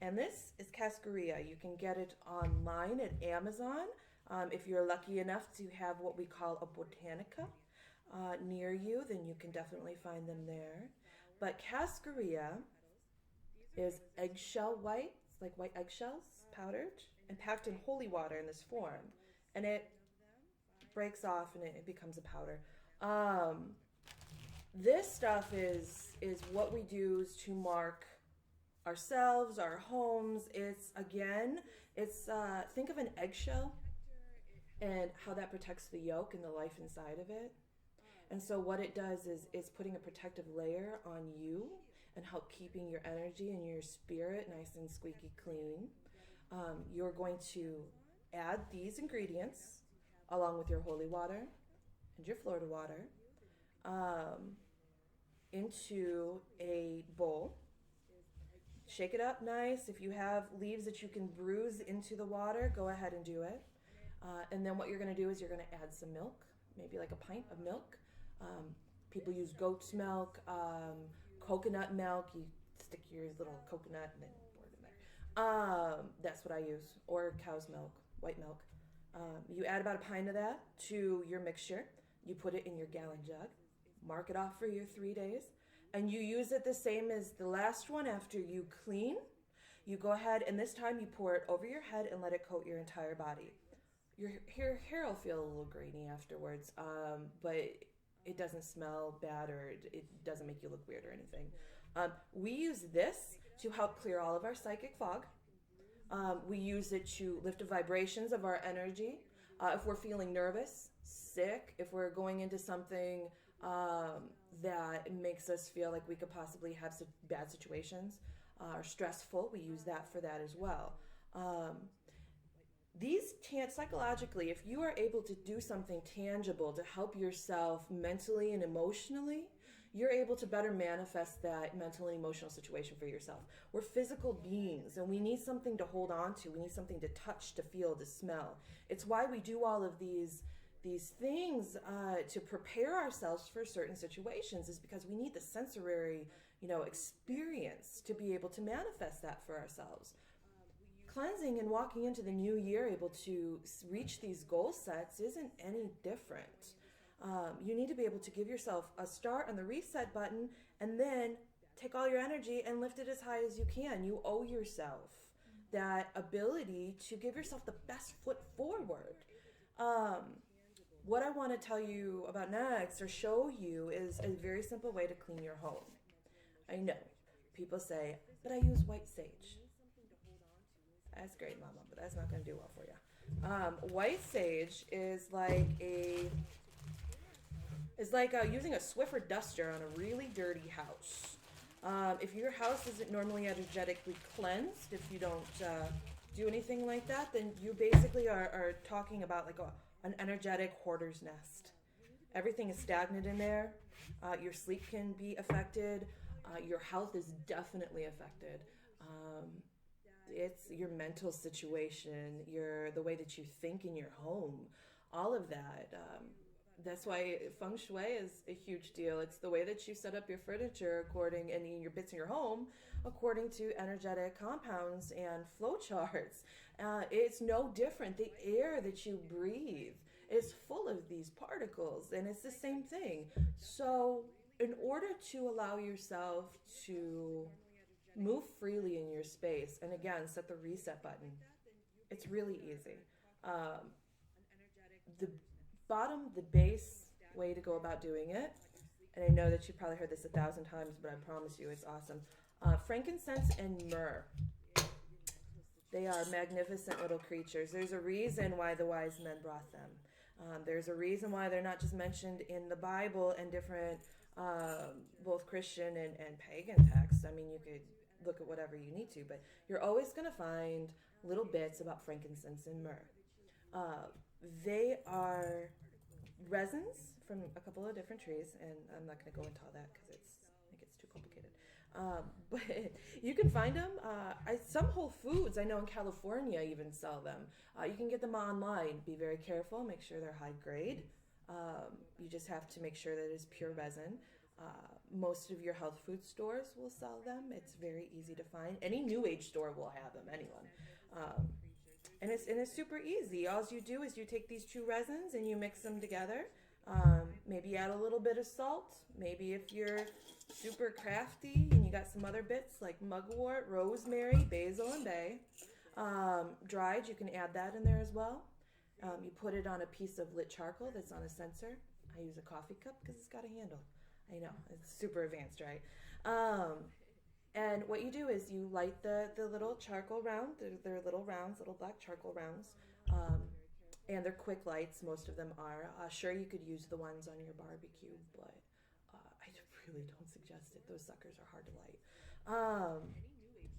And this is cascarilla. You can get it online at Amazon. If you're lucky enough to have what we call a botanica near you, then you can definitely find them there. But cascarilla is eggshell white, it's like white eggshells, powdered, and packed in holy water in this form. And it breaks off and it becomes a powder. This stuff is what we do to mark ourselves, our homes. It's think of an eggshell and how that protects the yolk and the life inside of it. And so what it does is putting a protective layer on you and help keeping your energy and your spirit nice and squeaky clean. You're going to add these ingredients along with your holy water and your Florida water into a bowl. Shake it up nice. If you have leaves that you can bruise into the water, go ahead and do it. And then what you're going to do is you're going to add some milk, maybe like a pint of milk. People use goat's milk, coconut milk. You stick your little coconut and then pour it in there. That's what I use. Or cow's milk, white milk. You add about a pint of that to your mixture. You put it in your gallon jug. Mark it off for your 3 days. And you use it the same as the last one after you clean. You go ahead and this time you pour it over your head and let it coat your entire body. Your hair will feel a little grainy afterwards, but it doesn't smell bad or it doesn't make you look weird or anything. We use this to help clear all of our psychic fog. We use it to lift the vibrations of our energy. If we're feeling nervous, sick, if we're going into something that makes us feel like we could possibly have bad situations or stressful, we use that for that as well. Psychologically, if you are able to do something tangible to help yourself mentally and emotionally, you're able to better manifest that mental and emotional situation for yourself. We're physical beings and we need something to hold on to. We need something to touch, to feel, to smell. It's why we do all of these things to prepare ourselves for certain situations, is because we need the sensory, experience to be able to manifest that for ourselves. Cleansing and walking into the new year able to reach these goal sets isn't any different. You need to be able to give yourself a start on the reset button and then take all your energy and lift it as high as you can. You owe yourself that ability to give yourself the best foot forward. What I want to tell you about next or show you is a very simple way to clean your home. I know people say, but I use white sage. That's great, Mama, but that's not going to do well for you. White sage is like using a Swiffer duster on a really dirty house. If your house isn't normally energetically cleansed, if you don't do anything like that, then you basically are talking about like an energetic hoarder's nest. Everything is stagnant in there. Your sleep can be affected. Your health is definitely affected. It's your mental situation, the way that you think in your home, all of that. That's why feng shui is a huge deal. It's the way that you set up your furniture and your bits in your home according to energetic compounds and flow charts. It's no different. The air that you breathe is full of these particles, and it's the same thing. So in order to allow yourself to move freely in your space, and again, set the reset button, it's really easy. The base way to go about doing it and I know that you probably heard this 1,000 times, but I promise you it's awesome. Frankincense and myrrh. They are magnificent little creatures. There's a reason why the wise men brought them. There's a reason why they're not just mentioned in the Bible and different, both Christian and pagan texts. I mean, you could look at whatever you need to, but you're always going to find little bits about frankincense and myrrh. They are resins from a couple of different trees, and I'm not going to go into all that because it gets too complicated. But you can find them. Some Whole Foods, I know in California, even sell them. You can get them online. Be very careful. Make sure they're high grade. You just have to make sure that it's pure resin. Most of your health food stores will sell them. It's very easy to find. Any New Age store will have them. Anyone. And it's super easy. All you do is you take these two resins and you mix them together. Maybe add a little bit of salt. Maybe if you're super crafty and you got some other bits like mugwort, rosemary, basil, and bay. Dried, you can add that in there as well. You put it on a piece of lit charcoal that's on a censer. I use a coffee cup because it's got a handle. I know, it's super advanced, right? And what you do is you light the little charcoal round. They're little rounds, little black charcoal rounds. And they're quick lights, most of them are. Sure, you could use the ones on your barbecue, but I really don't suggest it. Those suckers are hard to light.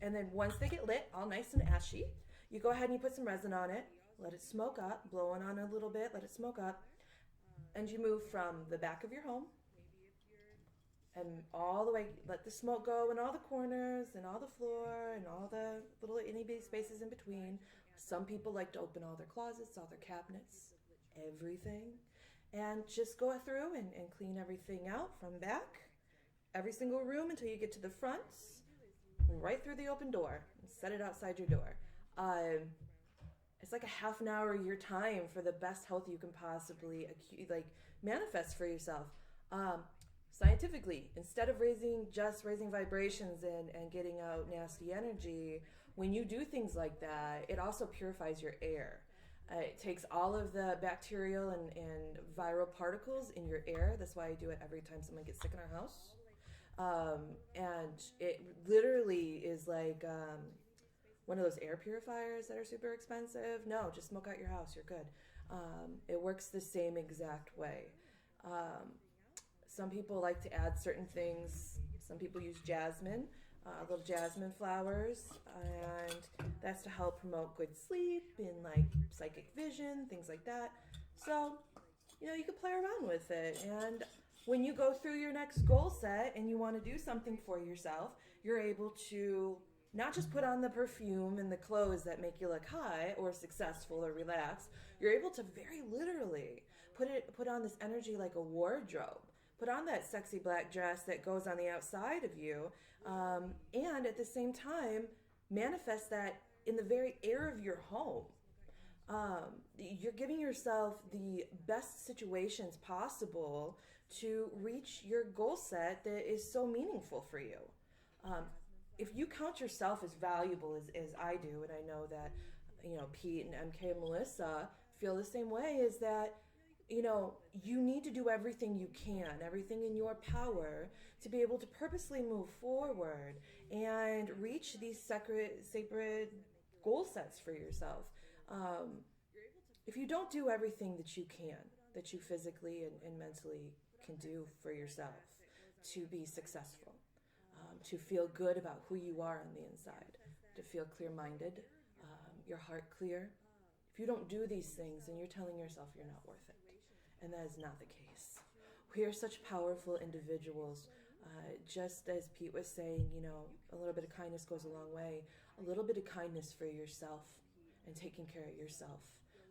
And then once they get lit, all nice and ashy, you go ahead and you put some resin on it, let it smoke up, blow it on a little bit, let it smoke up, and you move from the back of your home and all the way, let the smoke go in all the corners and all the floor and all the little itty bitty spaces in between. Some people like to open all their closets, all their cabinets, everything, and just go through and clean everything out from back, every single room until you get to the front, right through the open door, and set it outside your door. It's like a half an hour of your time for the best health you can possibly manifest for yourself. Scientifically, instead of raising vibrations and getting out nasty energy, when you do things like that, it also purifies your air. It takes all of the bacterial and viral particles in your air. That's why I do it every time someone gets sick in our house. And it literally is like one of those air purifiers that are super expensive. No, just smoke out your house. You're good. It works the same exact way. Some people like to add certain things. Some people use jasmine, little jasmine flowers, and that's to help promote good sleep and like psychic vision, things like that. So, you can play around with it. And when you go through your next goal set and you want to do something for yourself, you're able to not just put on the perfume and the clothes that make you look hot or successful or relaxed. You're able to very literally put on this energy like a wardrobe. Put on that sexy black dress that goes on the outside of you, and at the same time, manifest that in the very air of your home. You're giving yourself the best situations possible to reach your goal set that is so meaningful for you. If you count yourself as valuable as I do, and I know that Pete and MK and Melissa feel the same way, is that you need to do everything you can, everything in your power to be able to purposely move forward and reach these sacred goal sets for yourself. If you don't do everything that you can, that you physically and mentally can do for yourself to be successful, to feel good about who you are on the inside, to feel clear-minded, your heart clear, if you don't do these things, then you're telling yourself you're not worth it. And that is not the case. We are such powerful individuals. Just as Pete was saying, a little bit of kindness goes a long way. A little bit of kindness for yourself and taking care of yourself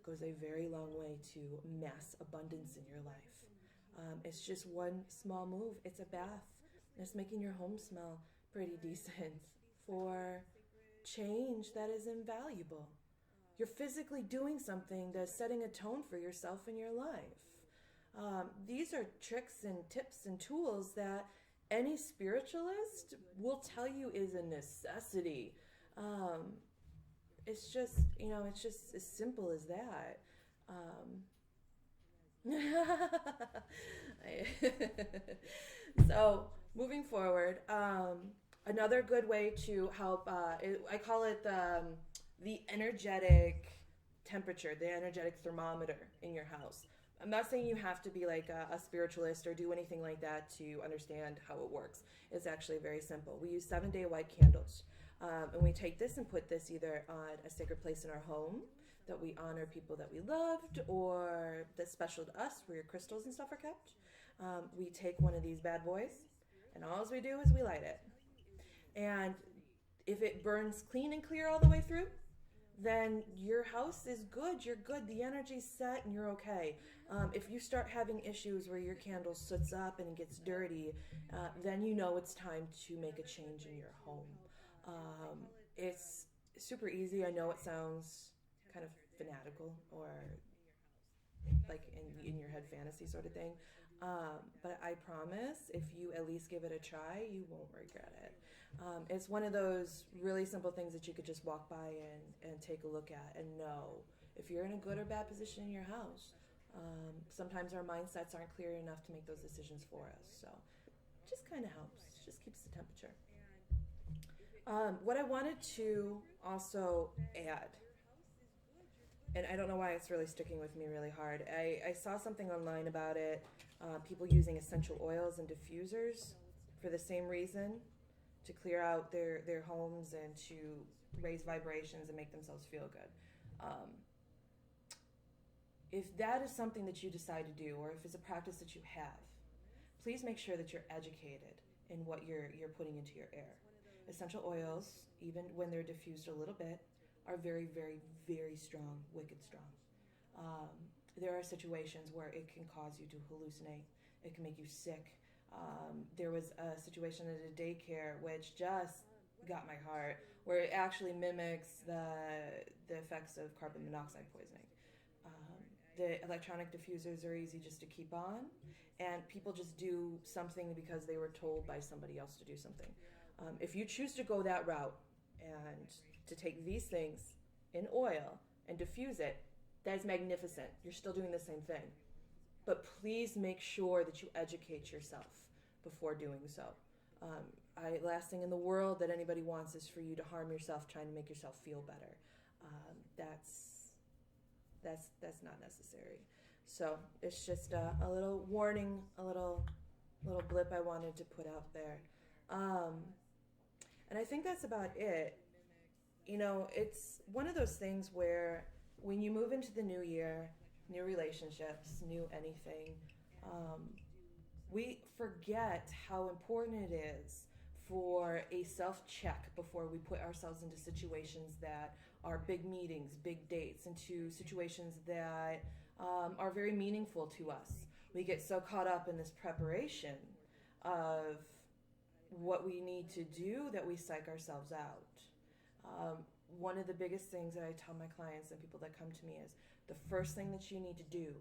goes a very long way to mass abundance in your life. It's just one small move. It's a bath. It's making your home smell pretty decent for change that is invaluable. You're physically doing something that's setting a tone for yourself in your life. These are tricks and tips and tools that any spiritualist will tell you is a necessity. It's just as simple as that. So moving forward, another good way to help, I call it the energetic temperature, the energetic thermometer in your house. I'm not saying you have to be like a spiritualist or do anything like that to understand how it works. It's actually very simple. We use 7-day white candles. And we take this and put this either on a sacred place in our home that we honor people that we loved or that's special to us where your crystals and stuff are kept. We take one of these bad boys and all we do is we light it. And if it burns clean and clear all the way through, then your house is good. You're good. The energy's set and you're okay. If you start having issues where your candle soots up and gets dirty, then you know it's time to make a change in your home. It's super easy. I know it sounds kind of fanatical or like in your head fantasy sort of thing. But I promise if you at least give it a try, you won't regret it. It's one of those really simple things that you could just walk by and take a look at and know if you're in a good or bad position in your house. Sometimes our mindsets aren't clear enough to make those decisions for us. So it just kind of helps, just keeps the temperature. What I wanted to also add, and I don't know why it's really sticking with me really hard. I saw something online about it. People using essential oils and diffusers for the same reason, to clear out their homes and to raise vibrations and make themselves feel good. If that is something that you decide to do, or if it's a practice that you have, please make sure that you're educated in what you're putting into your air. Essential oils, even when they're diffused a little bit, are very, very, very strong, wicked strong. There are situations where it can cause you to hallucinate. It can make you sick. There was a situation at a daycare which just got my heart, where it actually mimics the effects of carbon monoxide poisoning. The electronic diffusers are easy just to keep on, and people just do something because they were told by somebody else to do something. If you choose to go that route and to take these things in oil and diffuse it, that is magnificent. You're still doing the same thing. But please make sure that you educate yourself before doing so. Last thing in the world that anybody wants is for you to harm yourself trying to make yourself feel better. That's not necessary. So it's just a little warning, a little blip I wanted to put out there. And I think that's about it. You know, it's one of those things where when you move into the new year, new relationships, new anything, we forget how important it is for a self-check before we put ourselves into situations that are big meetings, big dates, into situations that are very meaningful to us. We get so caught up in this preparation of what we need to do that we psych ourselves out. One of the biggest things that I tell my clients and people that come to me is the first thing that you need to do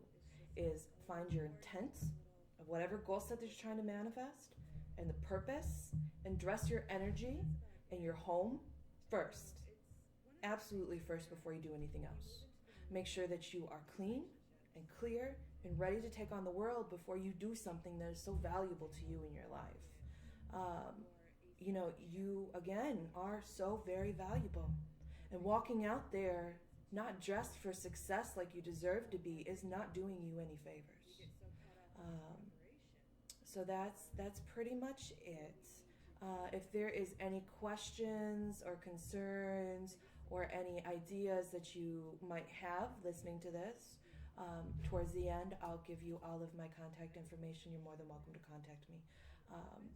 is find your intent of whatever goal set that you're trying to manifest and the purpose, and dress your energy and your home first. Absolutely first before you do anything else. Make sure that you are clean and clear and ready to take on the world before you do something that is so valuable to you in your life. You again are so very valuable. And walking out there not dressed for success like you deserve to be is not doing you any favors. So that's pretty much it. If there is any questions or concerns or any ideas that you might have listening to this, towards the end, I'll give you all of my contact information. You're more than welcome to contact me.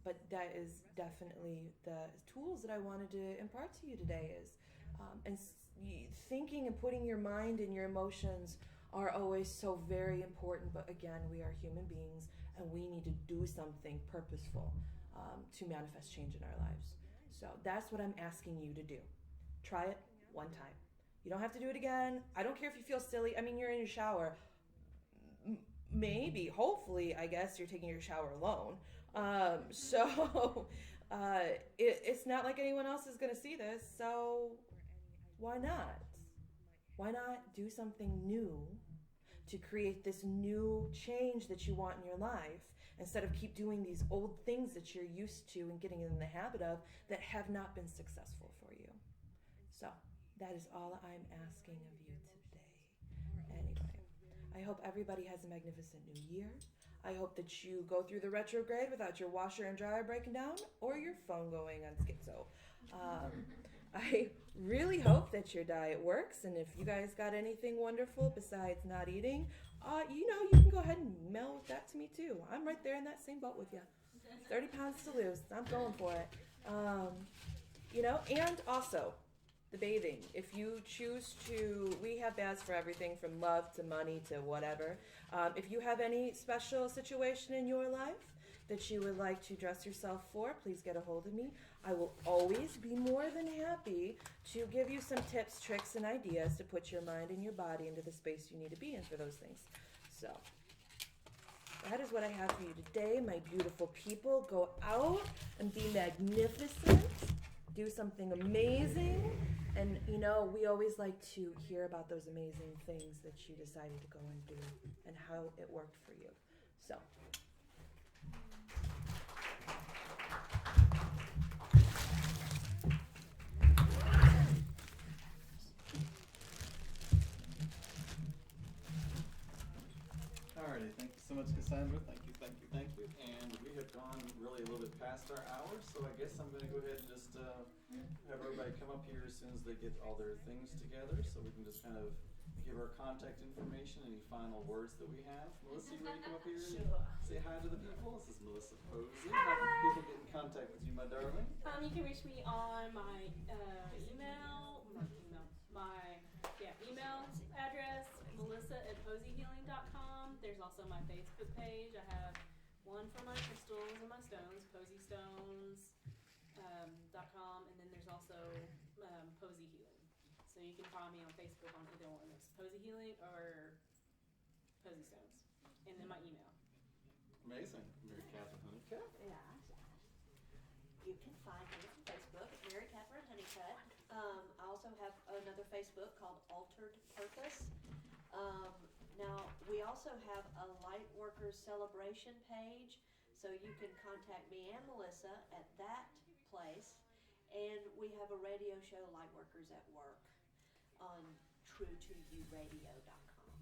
But that is definitely the tools that I wanted to impart to you today thinking and putting your mind and your emotions are always so very important. But again, we are human beings and we need to do something purposeful to manifest change in our lives. So that's what I'm asking you to do. Try it one time. You don't have to do it again. I don't care if you feel silly. I mean, you're in your shower. Maybe, hopefully, I guess you're taking your shower alone. It's not like anyone else is going to see this, so why not? Why not do something new to create this new change that you want in your life, instead of keep doing these old things that you're used to and getting in the habit of that have not been successful for you. So that is all I'm asking of you today. Anyway, I hope everybody has a magnificent new year. I hope that you go through the retrograde without your washer and dryer breaking down or your phone going on schizo. I really hope that your diet works, and if you guys got anything wonderful besides not eating, you can go ahead and email that to me too. I'm right there in that same boat with you. 30 pounds to lose. I'm going for it. And also the bathing. If you choose to, we have baths for everything from love to money to whatever. If you have any special situation in your life that you would like to dress yourself for, please get a hold of me. I will always be more than happy to give you some tips, tricks, and ideas to put your mind and your body into the space you need to be in for those things. So that is what I have for you today, my beautiful people. Go out and be magnificent. Do something amazing. And, we always like to hear about those amazing things that you decided to go and do and how it worked for you. So. Alrighty, thank you so much, Cassandra. Thank you. And we have gone really a little bit past our hour, so I guess I'm going to go ahead and just have everybody come up here as soon as they get all their things together, so we can just kind of give our contact information, any final words that we have. Melissa, you ready to come up here and say hi to the people? This is Melissa Posey. How can people get in contact with you, my darling? You can reach me on my email address, melissa@poseyhealing.com. There's also my Facebook page. I have one for my crystals and my stones, poseystones.com, and then there's also Posey Healing. So you can find me on Facebook on either one. It's Posey Healing or Posey Stones. And then my email. Amazing. Mary Catherine Honeycutt. Yeah. You can find me on Facebook at Mary Catherine Honeycutt. I also have another Facebook called Altered Purpose. Now, we also have a Lightworkers Celebration page, so you can contact me and Melissa at that place. And we have a radio show, Lightworkers at Work, on TrueToYouRadio.com.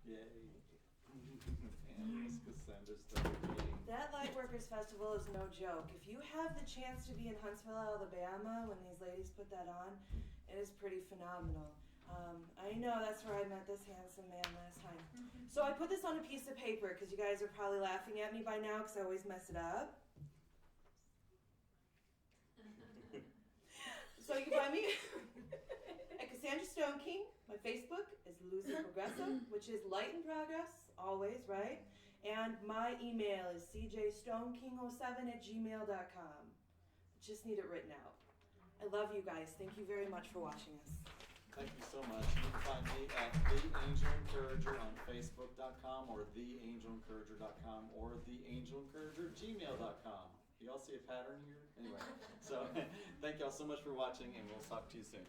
Yay. And Miss Cassandra started reading. That Lightworkers Festival is no joke. If you have the chance to be in Huntsville, Alabama, when these ladies put that on, it is pretty phenomenal. I know that's where I met this handsome man last time. So I put this on a piece of paper because you guys are probably laughing at me by now because I always mess it up. So you can find me at Cassandra Stone King. My Facebook is Lucid Progressive, which is light in progress, always, right? And my email is cjstoneking07@gmail.com. Just need it written out. I love you guys. Thank you very much for watching us. Thank you so much. You can find me at The Angel Encourager on Facebook.com or TheAngelEncourager.com or TheAngelEncourager@gmail.com. You all see a pattern here? Anyway, so thank y'all so much for watching, and we'll talk to you soon.